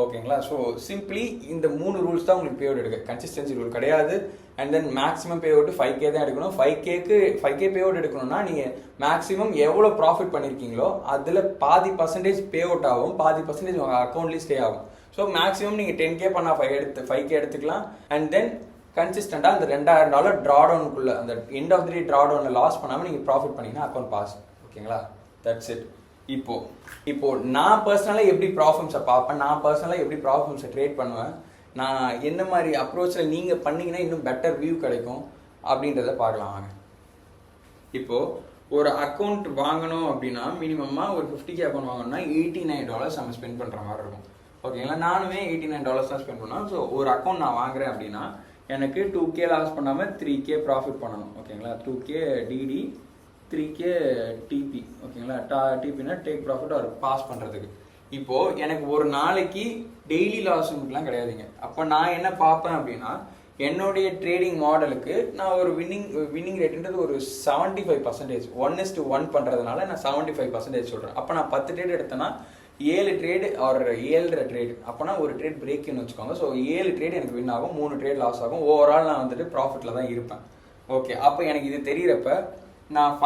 ஓகேங்களா. ஸோ சிம்பிளி இந்த 3 ரூல்ஸ் தான் உங்களுக்கு பே அவுட் எடுக்க. கன்சிஸ்டன்சி ரூல் கிடையாது. And then maximum pay out 5K தான் எடுக்கணும். 5K பே அவுட் எடுக்கணும்னா நீங்கள் மேக்ஸிமம் எவ்வளோ ப்ராஃபிட் பண்ணியிருக்கீங்களோ அதில் பாதி பர்சன்டேஜ் பே அவுட் ஆகும், பாதி பர்சன்டேஜ் உங்கள் அக்கௌண்ட்லேயே ஸ்டே ஆகும். ஸோ மேக்ஸிமம் நீங்கள் 10K பண்ணால் 5K எடுத்துக்கலாம். அண்ட் தென் கன்சிஸ்டண்டாக அந்த $2000 ட்ராடவுனுக்குள்ள அந்த எண்ட் ஆஃப் தி டே ட்ராடவுனில் லாஸ் பண்ணாமல் நீங்கள் ப்ராஃபிட் பண்ணிங்கன்னா அக்கௌண்ட் பாஸ். ஓகேங்களா, தட்ஸ் இட். இப்போ நான் பர்சனலாக எப்படி ப்ராஃபிட்ஸை பார்ப்பேன், நான் பர்சனலாக எப்படி ப்ராஃபிட்ஸை ட்ரேட் பண்ணுவேன், நான் என்ன மாதிரி அப்ரோச்சில் நீங்கள் பண்ணிங்கன்னா இன்னும் பெட்டர் வியூ கிடைக்கும் அப்படின்றத பார்க்கலாம் வாங்க. இப்போது ஒரு அக்கௌண்ட் வாங்கணும் அப்படின்னா மினிமமாக ஒரு 50K அக்கௌண்ட் வாங்கணும்னா $89 நம்ம ஸ்பெண்ட் பண்ணுற மாதிரி இருக்கும். ஓகேங்களா, நானுமே $89 தான் ஸ்பெண்ட் பண்ணுவேன். ஸோ ஒரு அக்கௌண்ட் நான் வாங்குறேன் அப்படின்னா எனக்கு 2K லாஸ் பண்ணாமல் 3K ப்ராஃபிட் பண்ணணும். ஓகேங்களா, 2K டிடி 3K டிபி. ஓகேங்களா, டிபினா டேக் ப்ராஃபிட் ஒரு பாஸ் பண்ணுறதுக்கு. இப்போது எனக்கு ஒரு நாளைக்கு டெய்லி லாஸுங்கலாம் கிடையாதுங்க. அப்போ நான் என்ன பார்ப்பேன் அப்படின்னா என்னுடைய ட்ரேடிங் மாடலுக்கு நான் ஒரு வின்னிங் ரேட்டுன்றது ஒரு 75%, 1:1 பண்ணுறதுனால நான் 75% சொல்கிறேன். அப்போ நான் 10 ட்ரேட் எடுத்தேன்னா 7 ட்ரேடு ஒரு 7.5 ட்ரேடு, அப்போனா ஒரு ட்ரேட் பிரேக்குன்னு வச்சுக்கோங்க. ஸோ 7 ட்ரேட் எனக்கு வின் ஆகும், 3 ட்ரேட் லாஸ் ஆகும். ஓவரால் நான் வந்துட்டு ப்ராஃபிட்டில் தான் இருப்பேன். ஓகே, அப்போ எனக்கு இது தெரிகிறப்ப நான்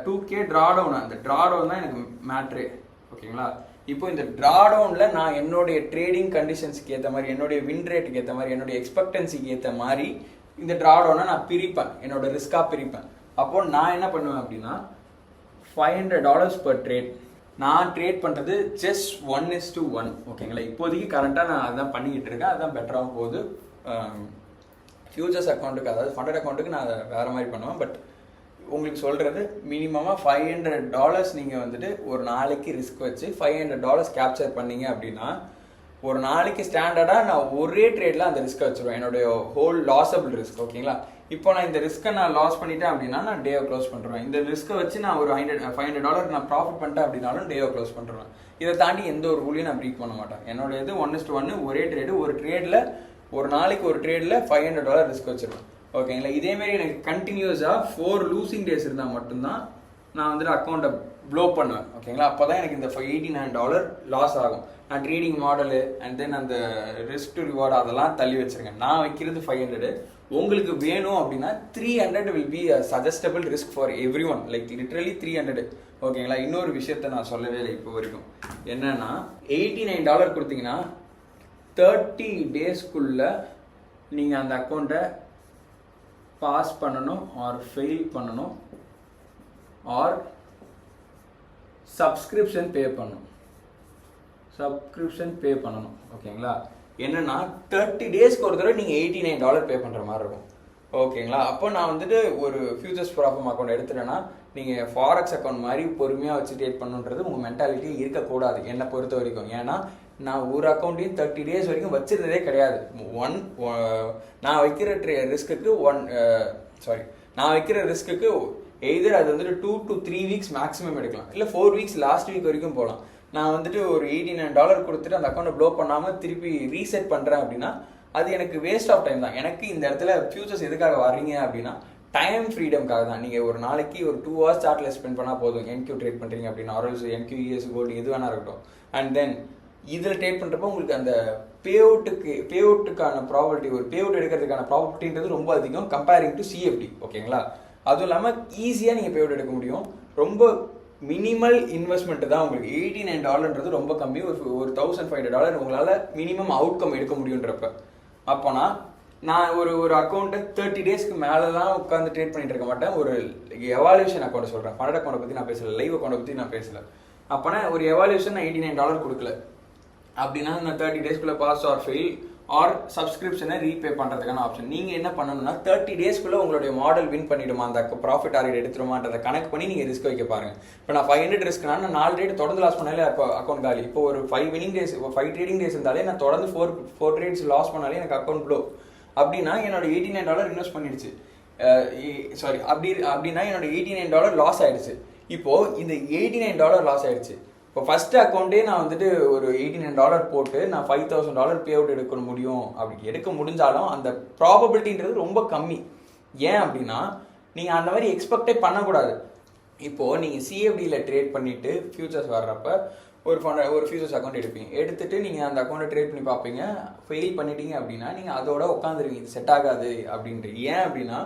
2K ட்ராடவுன், அந்த ட்ராடவுன் தான் எனக்கு மேட்ரு. ஓகேங்களா, இப்போ இந்த ட்ராடவுனில் நான் என்னுடைய ட்ரேடிங் கண்டிஷன்ஸுக்கு ஏற்ற மாதிரி, என்னுடைய வின் ரேட்டுக்கு ஏற்ற மாதிரி, என்னுடைய எக்ஸ்பெக்டன்சிக்கு ஏற்ற மாதிரி இந்த ட்ராடவுனை நான் பிரிப்பேன், என்னோட ரிஸ்க்காக பிரிப்பேன். அப்போது நான் என்ன பண்ணுவேன் அப்படின்னா $500 per ட்ரேட். நான் ட்ரேட் பண்ணுறது ஜஸ்ட் 1:1. ஓகேங்களா, இப்போதைக்கு கரண்ட்டாக நான் அதான் பண்ணிக்கிட்டு இருக்கேன், அதுதான் பெட்டராக போகுது. ஃபியூச்சர்ஸ் அக்கௌண்ட்டுக்கு, அதாவது ஃபண்டட் அக்கௌண்ட்டுக்கு நான் அதை வேறு மாதிரி பண்ணுவேன். பட் உங்களுக்கு சொல்கிறது மினிமமாக $500 நீங்கள் வந்துட்டு ஒரு நாளைக்கு ரிஸ்க் வச்சு $500 கேப்சர் பண்ணீங்க அப்படின்னா ஒரு நாளைக்கு ஸ்டாண்டர்டாக நான் ஒரே ட்ரேடில் அந்த ரிஸ்க்கை வச்சுருவேன், என்னுடைய ஹோல் லாஸபிள் ரிஸ்க். ஓகேங்களா, இப்போ நான் இந்த ரிஸ்க்கை நான் லாஸ் பண்ணிட்டேன் அப்படின்னா நான் டேவை க்ளோஸ் பண்ணுறேன். இந்த ரிஸ்க்கை வச்சு நான் ஒரு $500 நான் ப்ராஃபிட் பண்ணிட்டேன் அப்படின்னாலும் டேவை க்ளோஸ் பண்ணுறேன். இதை தாண்டி எந்த ஒரு ரூலையும் நான் ப்ரீக் பண்ண மாட்டேன். என்னோட இது 1:1 ஒரே ட்ரேடு, ஒரு ட்ரேடில் ஒரு நாளைக்கு ஒரு ட்ரேடில் $500 ரிஸ்க் வச்சுருவேன். ஓகேங்களா, இதேமாரி எனக்கு கண்டினியூஸாக 4 லூசிங் டேஸ் இருந்தால் மட்டும்தான் நான் வந்துட்டு அக்கௌண்ட்டை ப்ளோ பண்ணுவேன். ஓகேங்களா, அப்போ தான் எனக்கு இந்த $89 லாஸ் ஆகும். நான் ட்ரேடிங் மாடலு அண்ட் தென் அந்த ரிஸ்க் டு ரிவார்டு அதெல்லாம் தள்ளி வச்சுருங்க. நான் வைக்கிறது 500. உங்களுக்கு வேணும் அப்படின்னா 300 will be a suggestible risk for every one, like literally 300. ஓகேங்களா, இன்னொரு விஷயத்த நான் சொல்லவே இல்லை இப்போ வரைக்கும். என்னன்னா $89 கொடுத்தீங்கன்னா 30 டேஸ்க்குள்ளே நீங்கள் அந்த அக்கௌண்ட்டை பாஸ் பண்ணணும் ஆர் ஃபெயில் பண்ணணும் ஆர் சப்ஸ்கிரிப்ஷன் பே பண்ணணும். ஓகேங்களா, என்னன்னா 30 டேஸ்க்கு ஒரு தடவை நீங்கள் $89 பே பண்ணுற மாதிரி இருக்கும். ஓகேங்களா, அப்போ நான் வந்துட்டு ஒரு ஃபியூச்சர்ஸ் ப்ராஃபிட் அக்கௌண்ட் எடுத்துட்டேன்னா நீங்கள் ஃபாரெக்ஸ் அக்கௌண்ட் மாதிரி பொறுமையாக வச்சு ட்ரேட் பண்ணுன்றது உங்கள் மென்டாலிட்டி இருக்கக்கூடாது என்னை பொறுத்த வரைக்கும். ஏன்னா நான் ஒரு அக்கௌண்ட்டையும் 30 டேஸ் வரைக்கும் வச்சிருந்ததே கிடையாது. நான் வைக்கிற ரிஸ்க்குக்கு எய்தர் அது வந்துட்டு 2 to 3 வீக்ஸ் மேக்ஸிமம் எடுக்கலாம், இல்லை 4 வீக்ஸ் லாஸ்ட் வீக் வரைக்கும் போகலாம். நான் வந்துட்டு ஒரு $89 கொடுத்துட்டு அந்த அக்கௌண்ட்டை ப்ளோ பண்ணாமல் திருப்பி ரீசெட் பண்ணுறேன் அப்படின்னா அது எனக்கு வேஸ்ட் ஆஃப் டைம் தான். எனக்கு இந்த இடத்துல ஃபியூச்சர்ஸ் எதுக்காக வர்றீங்க அப்படின்னா டைம் ஃப்ரீடம்காக தான். நீங்கள் ஒரு நாளைக்கு ஒரு 2 hours சார்ட்டில் ஸ்பெண்ட் பண்ணால் போதும். NQ ட்ரேட் பண்ணுறீங்க அப்படின்னா ஆர்எல்ஸ் NQ ES கோல்டு எது வேணா இருக்கட்டும். அண்ட் தென் இதில் ட்ரேட் பண்ணுறப்போ உங்களுக்கு அந்த பே அவுட்டுக்கான ப்ராபர்ட்டி, ஒரு பே அவுட் எடுக்கிறதுக்கான ப்ராபர்ட்டின்றது ரொம்ப அதிகம் கம்பேரிங் டு CFD. ஓகேங்களா, அதுவும் இல்லாமல் ஈஸியாக நீங்கள் பே அவுட் எடுக்க முடியும். ரொம்ப மினிமல் இன்வெஸ்ட்மெண்ட் தான் உங்களுக்கு. $89ன்றது ரொம்ப கம்மி. ஒரு $1,500 உங்களால் மினிமம் அவுட்கம் எடுக்க முடியுன்றப்ப. அப்போனா நான் ஒரு அக்கௌண்ட்டை 30 டேஸ்க்கு மேலே தான் உட்காந்து ட்ரேட் பண்ணிட்டு இருக்க மாட்டேன். ஒரு எவாலுவேஷன் அக்கௌண்ட் சொல்கிறேன், ஃபண்டட் அக்கௌண்ட்டை பற்றி நான் பேசலை, லைவ் அக்கௌண்ட்டை பற்றி நான் பேசலை. அப்போனா ஒரு எவாலுவேஷன் நான் $89 கொடுக்கல அப்படின்னா நான் 30 டேஸ்க்குள்ளே பாஸ் ஆர் ஃபெயில் ஆர் சப்ஸ்கிரிப்ஷனை ரீபே பண்ணுறதுக்கான ஆப்ஷன். நீங்கள் என்ன பண்ணணும்னா 30 டேஸ்க்குள்ளே உங்களுடைய மாடல் வின் பண்ணிவிடுமா, அந்த ப்ராஃபிட் டார்கெட் எடுத்துருமான்றதை கனெக்ட் பண்ணி நீங்கள் ரிஸ்க் வைக்க பாருங்கள். இப்போ நான் 500 ரிஸ்க்னா நான் 4 ட்ரேட் தொடர்ந்து லாஸ் பண்ணாலே அக்கௌண்ட் காலி. இப்போ ஒரு 5 ட்ரேடிங் டேஸ் இருந்தாலே நான் தொடர்ந்து 4 ட்ரேட்ஸ் லாஸ் பண்ணாலே எனக்கு அக்கௌண்ட் ப்ளோ. அப்படின்னா என்னோட $89 இன்வெஸ்ட் பண்ணிடுச்சு. அப்படின்னா என்னோட $89 லாஸ் ஆயிடுச்சு. இப்போது இந்த $89 லாஸ் ஆயிடுச்சு. இப்போ ஃபஸ்ட்டு அக்கௌண்ட்டே நான் வந்துட்டு ஒரு $89 போட்டு நான் $5,000 பே அவுட் எடுக்க முடியும். அப்படி எடுக்க முடிஞ்சாலும் அந்த ப்ராபபிலிட்டின்றது ரொம்ப கம்மி. ஏன் அப்படின்னா நீங்கள் அந்த மாதிரி எக்ஸ்பெக்டே பண்ணக்கூடாது. இப்போது நீங்கள் CFDயில் ட்ரேட் பண்ணிவிட்டு ஃபியூச்சர்ஸ் வர்றப்ப ஒரு ஃபியூச்சர்ஸ் அக்கௌண்ட் எடுப்பீங்க. எடுத்துட்டு நீங்கள் அந்த அக்கௌண்ட்டை ட்ரேட் பண்ணி பார்ப்பீங்க. ஃபெயில் பண்ணிட்டீங்க அப்படின்னா நீங்கள் அதோட உட்காந்துருவீங்க, இது செட் ஆகாது அப்படின்ட்டு. ஏன் அப்படின்னா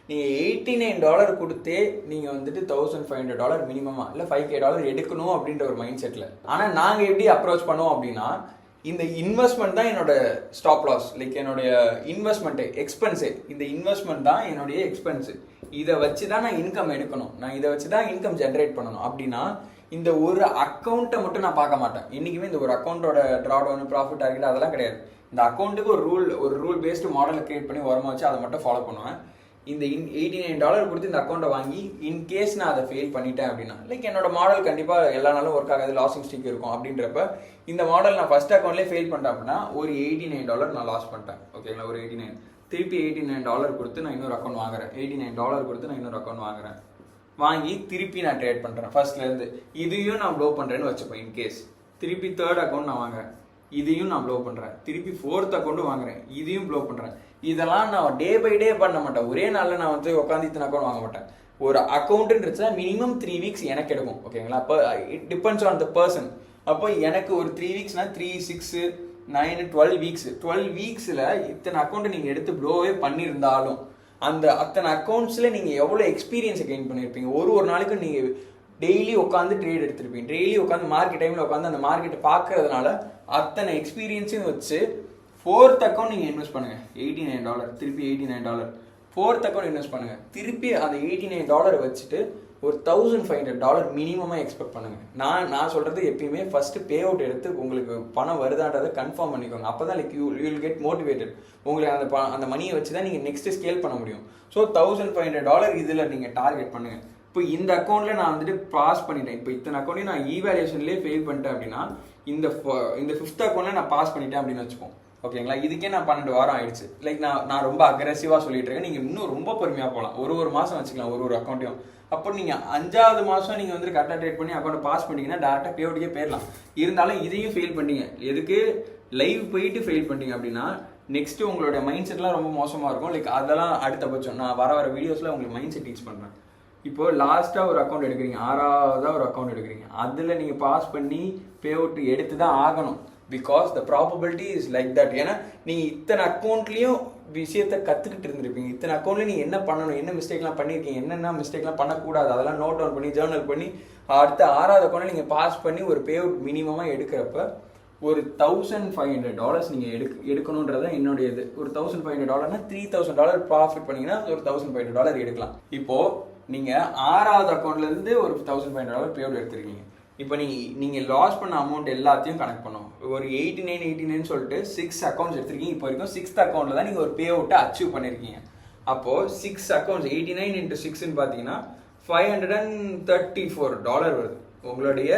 நீங்கள் $89 கொடுத்தே நீங்கள் வந்துட்டு $1500 மினிமமாக இல்லை $5K எடுக்கணும் அப்படின்ற ஒரு மைண்ட் செட்டில். ஆனால் நாங்கள் எப்படி அப்ரோச் பண்ணுவோம் அப்படின்னா, இந்த இன்வெஸ்ட்மெண்ட் தான் என்னோட ஸ்டாப் லாஸ், லைக் என்னுடைய இன்வெஸ்ட்மெண்ட்டு எக்ஸ்பென்ஸு. இந்த இன்வெஸ்ட்மெண்ட் தான் என்னுடைய எக்ஸ்பென்ஸு. இதை வச்சு தான் நான் இன்கம் எடுக்கணும், நான் இதை வச்சு தான் இன்கம் ஜென்ரேட் பண்ணணும். அப்படின்னா இந்த ஒரு அக்கௌண்ட்டை மட்டும் நான் பார்க்க மாட்டேன். என்றைக்குமே இந்த ஒரு அக்கௌண்ட்டோட ட்ராடவுன், ப்ராஃபிட் டார்கெட் அதெல்லாம் கிடையாது. இந்த அக்கௌண்ட்டுக்கு ஒரு ரூல் பேஸ்டு மாடலை கிரியேட் பண்ணி உரமாக வச்சு அதை மட்டும் ஃபாலோ பண்ணுவேன். இந்த $89 கொடுத்து இந்த அக்கௌண்ட்டை வாங்கி இன்கேஸ் நான் அதை ஃபெயில் பண்ணிட்டேன் அப்படின்னா, லைக் என்னோட மாடல் கண்டிப்பாக எல்லா நாளும் ஒர்க் ஆகாது, லாஸிங் ஸ்டிக் இருக்கும். அப்படின்றப்ப இந்த மாடல் நான் ஃபர்ஸ்ட் அக்கௌண்ட்லேயே ஃபெயில் பண்ணிட்டேன் அப்படின்னா ஒரு $89 நான் லாஸ் பண்ணிட்டேன். ஓகேங்களா, ஒரு 89. திருப்பி $89 கொடுத்து நான் இன்னொரு அக்கௌண்ட் வாங்குறேன். $89 கொடுத்து நான் இன்னொரு அக்கௌண்ட் வாங்குறேன். வாங்கி திருப்பி நான் ட்ரேட் பண்ணுறேன் ஃபர்ஸ்ட்லேருந்து. இதையும் நான் ப்ளோ பண்ணுறேன்னு வச்சுப்பேன். இன்கேஸ் திருப்பி தேர்ட் அக்கௌண்ட் நான் வாங்குறேன், இதையும் நான் ப்ளோ பண்ணுறேன். திருப்பி ஃபோர்த் அக்கௌண்ட்டும் வாங்குறேன், இதையும் ப்ளோ பண்ணுறேன். இதெல்லாம் நான் டே பை டே பண்ண மாட்டேன். ஒரே நாளில் நான் வந்து உட்காந்து இத்தனை அக்கௌண்ட் வாங்க மாட்டேன். ஒரு அக்கௌண்ட்டுன்றச்சா மினிமம் 3 வீக்ஸ் எனக்கு எடுக்கும். ஓகேங்களா, அப்போ it depends on the person. அப்போ எனக்கு ஒரு 3 வீக்ஸ்னா 3, 6, 9, 12 வீக்ஸ். 12 வீக்ஸில் இத்தனை அக்கௌண்ட்டை நீங்கள் எடுத்து ப்ளோவே பண்ணியிருந்தாலும் அந்த அத்தனை அக்கௌண்ட்ஸில் நீங்கள் எவ்வளோ எக்ஸ்பீரியன்ஸை கெயின் பண்ணியிருப்பீங்க. ஒரு நாளைக்கும் நீங்கள் டெய்லி உட்காந்து ட்ரேட் எடுத்திருப்பீங்க. டெய்லி உட்காந்து மார்க்கெட் டைமில் உட்காந்து அந்த மார்க்கெட்டை பார்க்கறதுனால அத்தனை எக்ஸ்பீரியன்ஸையும் வச்சு ஃபோர்த் அக்கௌண்ட் நீங்கள் இன்வெஸ்ட் பண்ணுங்கள். $89 திருப்பி $89 ஃபோர்த் அக்கௌண்ட் இன்வெஸ்ட் பண்ணுங்கள். திருப்பி அந்த $89 வச்சுட்டு ஒரு $1500 மினிமமாக எக்ஸ்பெக்ட் பண்ணுங்கள். நான் சொல்கிறது எப்பயுமே ஃபஸ்ட்டு பே அவுட் எடுத்து உங்களுக்கு பணம் வருதான்றதை கன்ஃபார்ம் பண்ணிக்கோங்க. அப்போ தான் like you will get motivated. உங்களுக்கு அந்த மணியை வச்சு தான் நீங்கள் நெக்ஸ்ட்டு ஸ்கேல் பண்ண முடியும். ஸோ $1500 இதில் நீங்கள் டார்கெட் பண்ணுங்கள். இப்போ இந்த அக்கௌண்ட்டில் நான் வந்துட்டு பாஸ் பண்ணிட்டேன். இப்போ இத்தனை அக்கௌண்ட்டையும் நான் ஈவேல்யூஷன்லேயே ஃபெயில் பண்ணிட்டேன் அப்படின்னா இந்த 5th அக்கௌண்ட்டில் நான் பாஸ் பண்ணிட்டேன் அப்படின்னு வச்சுப்போம். ஓகேங்களா, இதுக்கே நான் 12 வாரம் ஆயிடுச்சு. லைக் நான் ரொம்ப அக்ரெசிவாக சொல்லிட்டு இருக்கேன். நீங்கள் இன்னும் ரொம்ப பொறுமையாக போகலாம். ஒரு மாதம் வச்சுக்கலாம் ஒரு அக்கௌண்ட்டையும். அப்போ நீங்கள் 5வது மாதம் நீங்கள் வந்து கரெக்டாக ட்ரேட் பண்ணி அக்கௌண்ட்டை பாஸ் பண்ணிங்கன்னா டேரெக்டாக பே அவுட்டுக்கே போயிடலாம். இருந்தாலும் இதையும் ஃபெயில் பண்ணிட்டீங்க. எதுக்கு லைவ் போயிட்டு ஃபெயில் பண்ணிட்டீங்க அப்படின்னா நெக்ஸ்ட்டு உங்களுடைய மைண்ட் செட்லாம் ரொம்ப மோசமாக இருக்கும். லைக் அதெல்லாம் அடுத்தபட்சம் நான் வர வீடியோஸில் உங்களுக்கு மைண்ட் செட் டீச் பண்ணுறேன். இப்போ லாஸ்ட்டாக ஒரு அக்கௌண்ட் எடுக்கிறீங்க, 6வதாக ஒரு அக்கௌண்ட் எடுக்கிறீங்க. அதில் நீங்கள் பாஸ் பண்ணி பே அவுட் எடுத்து தான் ஆகணும். Because the probability is like that. ஏன்னா நீங்கள் இத்தனை அக்கௌண்ட்லேயும் விஷயத்தை கற்றுக்கிட்டு இருந்திருப்பீங்க. இத்தனை அக்கௌண்ட்லேயும் நீங்கள் என்ன பண்ணணும், என்ன மிஸ்டேக்லாம் பண்ணியிருக்கீங்க, என்னென்ன மிஸ்டேக்லாம் பண்ணக்கூடாது, அதெல்லாம் நோட் டவுன் பண்ணி ஜேர்னல் பண்ணி அடுத்த 6வது அக்கௌண்ட்டில் நீங்கள் பாஸ் பண்ணி ஒரு பே அவுட் மினிமமாக எடுக்கிறப்ப ஒரு $1500 நீங்கள் எடுக்கணுன்றத என்னுடைய இது. ஒரு $1500னா $3000 ப்ராஃபிட் பண்ணிங்கன்னா ஒரு $1500 எடுக்கலாம். இப்போது நீங்கள் 6வது அக்கௌண்ட்லேருந்து ஒரு $1500 பே அவுட் எடுத்துருக்கீங்க. இப்போ நீங்கள் லாஸ் பண்ண அமௌண்ட் எல்லாத்தையும் கனெக்ட் பண்ணும். ஒரு 89 சொல்லிட்டு 6 அக்கௌண்ட்ஸ் எடுத்திருக்கீங்க. இப்போ வரைக்கும் 6th அக்கௌண்ட்டில் தான் நீங்கள் ஒரு பே அவுட்டை அச்சீவ் பண்ணியிருக்கீங்க. அப்போது 6 அக்கௌண்ட்ஸ் 89 × 6ன்னு பார்த்தீங்கன்னா $534 வருது. உங்களுடைய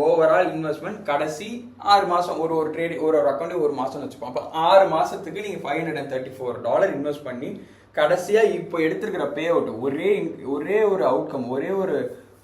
ஓவரால் இன்வெஸ்ட்மெண்ட் கடைசி 6 மாதம் ஒரு ட்ரேட் ஒரு அக்கௌண்ட்டு ஒரு மாதம்னு வச்சுப்போம். அப்போ 6 மாதத்துக்கு நீங்கள் $534 இன்வெஸ்ட் பண்ணி கடைசியாக இப்போ எடுத்துருக்கிற பே அவுட் ஒரே ஒரு அவுட்கம், ஒரே ஒரு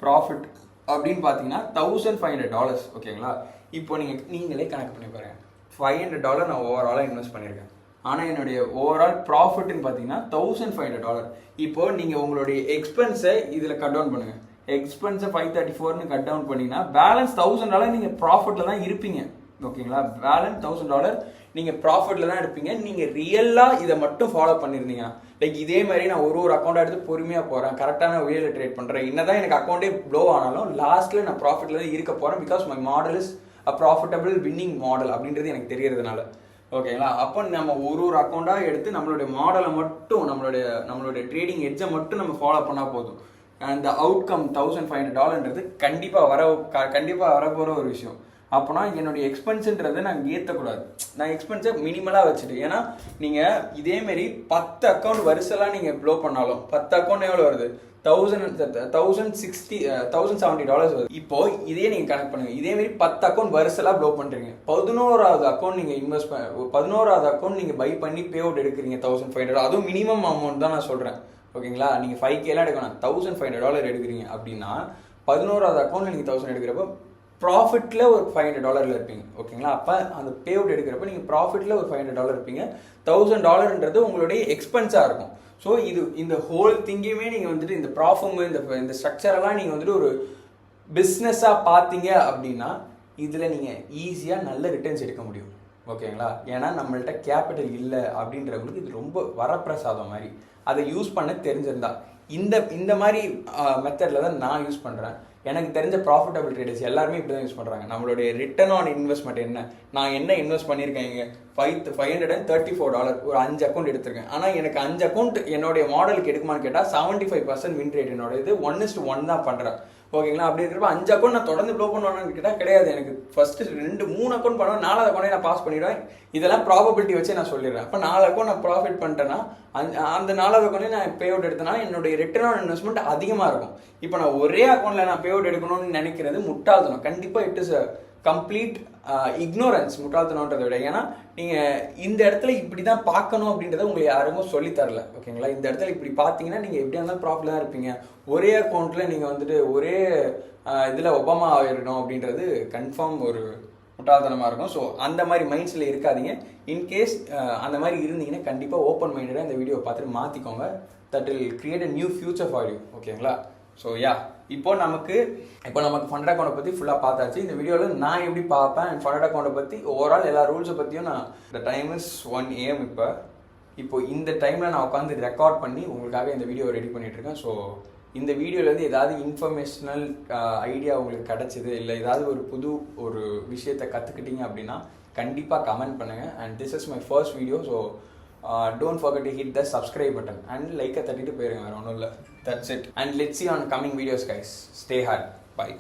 ப்ராஃபிட் அப்படின்னு பார்த்தீங்கன்னா $1500. ஓகேங்களா, இப்போ நீங்களே கணக்கு பண்ணி பாருங்க. $500 நான் ஓவராலாக இன்வெஸ்ட் பண்ணியிருக்கேன். ஆனால் என்னுடைய ஓவரால் ப்ராஃபிட்னு பார்த்தீங்கன்னா $1500. இப்போ நீங்கள் உங்களுடைய எக்ஸ்பென்ஸை இதில் கட் டவுன் பண்ணுங்கள். எக்ஸ்பென்ஸை 534ன்னு கட் டவுன் பண்ணிங்கன்னா பேலன்ஸ் $1000 நீங்கள் ப்ராஃபிட்டில் தான் இருப்பீங்க. ஓகேங்களா, பேலன்ஸ் $1000 நீங்கள் ப்ராஃபிட்டில் தான் எடுப்பீங்க. நீங்கள் ரியலாக இதை மட்டும் ஃபாலோ பண்ணியிருந்தீங்கன்னா லைக் இதே மாதிரி நான் ஒரு அக்கௌண்ட் எடுத்து பொறுமையாக போகிறேன், கரெக்டான வேல ட்ரேட் பண்ணுறேன். என்னதான் எனக்கு அக்கௌண்ட்டே ப்ளோ ஆனாலும் லாஸ்ட்டில் நான் ப்ராஃபிட்டில் தான் இருக்க போகிறேன். Because my model is a profitable winning model அப்படின்றது எனக்கு தெரியறதுனால. ஓகேங்களா, அப்போ நம்ம ஒரு அக்கௌண்ட்டாக எடுத்து நம்மளுடைய மாடலை மட்டும் நம்மளுடைய ட்ரேடிங் எட்ஜை மட்டும் நம்ம ஃபாலோ பண்ணால் போதும். அந்த அவுட்கம் $1500ன்றது கண்டிப்பாக வரப்போகிற ஒரு விஷயம். அப்போனா என்னுடைய எக்ஸ்பென்ஸுன்றதை நான் ஏற்றக்கூடாது. நான் எக்ஸ்பென்ஸை மினிமலாக வச்சுட்டு, ஏன்னா நீங்கள் இதேமாரி 10 அக்கௌண்ட் வருஷலாம் நீங்கள் ப்ளோ பண்ணாலும் 10 அக்கௌண்ட் எவ்வளோ வருது? $1070 வருது. இப்போ இதே நீங்கள் கனெக்ட் பண்ணுங்க. இதேமாரி 10 அக்கௌண்ட் வருஷலாம் ப்ளோ பண்ணுறீங்க. 11வது அக்கௌண்ட் நீங்கள் இன்வெஸ்ட் 11வது அக்கௌண்ட் நீங்கள் பை பண்ணி பே அவுட் எடுக்கிறீங்க $1500. அதுவும் மினிமம் அமௌண்ட் தான் நான் சொல்கிறேன். ஓகேங்களா, நீங்கள் 5Kலாம் எடுக்கணும், $1500 எடுக்கிறீங்க அப்படின்னா 11வது அக்கௌண்ட்டில் நீங்கள் 1000 எடுக்கிறப்ப ப்ராஃபிட்டில் ஒரு $500 இருப்பீங்க. ஓகேங்களா, அப்போ அந்த பே அவுட் எடுக்கிறப்ப நீங்கள் ப்ராஃபிட்டில் ஒரு $500 இருப்பீங்க. $1000ன்றது உங்களுடைய எக்ஸ்பென்ஸாக இருக்கும். ஸோ இந்த ஹோல் திங்கையுமே நீங்கள் வந்துட்டு இந்த ப்ராஃபிட் இந்த ஸ்ட்ரக்சரெல்லாம் நீங்கள் வந்துட்டு ஒரு பிஸ்னஸாக பார்த்தீங்க அப்படின்னா இதில் நீங்கள் ஈஸியாக நல்ல ரிட்டர்ன்ஸ் எடுக்க முடியும். ஓகேங்களா? ஏன்னா நம்மள்ட்ட கேபிட்டல் இல்லை அப்படின்றவங்களுக்கு இது ரொம்ப வரப்பிரசாதம் மாதிரி. அதை யூஸ் பண்ண தெரிஞ்சிருந்தா இந்த மாதிரி மெத்தடில் தான் நான் யூஸ் பண்ணுறேன். எனக்கு தெரிஞ்ச ப்ராஃபிட்டபிள் ட்ரேடர்ஸ் எல்லாருமே இப்படி தான் யூஸ் பண்ணுறாங்க. நம்மளுடைய ரிட்டர்ன் ஆன் இன்வெஸ்ட்மெண்ட் என்ன, நான் என்ன இன்வெஸ்ட் பண்ணியிருக்கேன் இங்கே $534 ஒரு 5 அக்கௌண்ட் எடுத்திருக்கேன். ஆனால் எனக்கு 5 அக்கௌண்ட் என்னுடைய மாடலுக்கு எடுக்குமான்னு கேட்டால் 75% வின் ரேட் என்னோட இது 1:1 தான் பண்ணுறேன். ஓகேங்களா? அப்படி இருக்கிறப்ப 5 அக்கௌண்ட் நான் தொடர்ந்து ப்ளோ பண்ணுவானு கேட்டால் கிடையாது. எனக்கு ஃபர்ஸ்ட் 2-3 அக்கௌண்ட் பண்ணுவேன், 4வது அக்கௌண்டே நான் பாஸ் பண்ணிடுவேன். இதெல்லாம் ப்ராபபிலிட்டி வச்சு நான் சொல்லிடுறேன். அப்போ 4 அக்கௌண்ட் நான் ப்ராஃபிட் பண்ணிட்டேன்னா அந்த 4வது அக்கௌண்ட்லேயே நான் பே அவுட் எடுத்தேன்னா என்னுடைய ரிட்டர்ன் ஆன் இன்வெஸ்ட்மெண்ட் அதிகமாக இருக்கும். இப்போ நான் ஒரே அக்கௌண்ட்டில் நான் பே அவுட் எடுக்கணும்னு நினைக்கிறது முட்டாள்தனம். கண்டிப்பாக it is a complete ignorance, முட்டாள்தனன்றதை விட. ஏன்னா நீங்கள் இந்த இடத்துல இப்படி தான் பார்க்கணும் அப்படின்றத உங்களுக்கு யாருக்கும் சொல்லித்தரல. ஓகேங்களா? இந்த இடத்துல இப்படி பார்த்தீங்கன்னா நீங்கள் எப்படியா இருந்தாலும் ப்ராஃபிட் தான் இருப்பீங்க. ஒரே அக்கௌண்ட்டில் நீங்கள் வந்துட்டு ஒரே இதில் ஒபாமா ஆகிடணும் அப்படின்றது கன்ஃபார்ம் ஒரு முட்டாள்தனமாக இருக்கும். ஸோ அந்த மாதிரி மைண்ட்ஸில் இருக்காதீங்க. இன்கேஸ் அந்த மாதிரி இருந்தீங்கன்னா கண்டிப்பாக ஓப்பன் மைண்டடாக இந்த வீடியோவை பார்த்துட்டு மாற்றிக்கோங்க. That will create a new future for you. ஓகேங்களா? ஸோ இப்போ நமக்கு ஃபண்டட் அக்கௌண்ட்டை பற்றி ஃபுல்லாக பார்த்தாச்சு. இந்த வீடியோவில் நான் எப்படி பார்ப்பேன் அண்ட் ஃபண்டட் அக்கௌண்ட்டை பற்றி ஓவரால் எல்லா ரூல்ஸை பற்றியும் நான் த டைம் இஸ் 1 AM இப்போ இந்த டைமில் நான் உட்காந்து ரெக்கார்ட் பண்ணி உங்களுக்காக இந்த வீடியோ ரெடி பண்ணிகிட்ருக்கேன். ஸோ இந்த வீடியோலேருந்து ஏதாவது இன்ஃபர்மேஷனல் ஐடியா உங்களுக்கு கிடச்சிது, இல்லை ஏதாவது ஒரு விஷயத்தை கற்றுக்கிட்டீங்க அப்படின்னா கண்டிப்பாக கமெண்ட் பண்ணுங்கள். And this is my first video. So don't forget to hit the subscribe button and like தட்டிட்டு போயிருங்க, வேற ஒன்றும் இல்லை. That's it. And let's see on coming videos guys. Stay hard. Bye.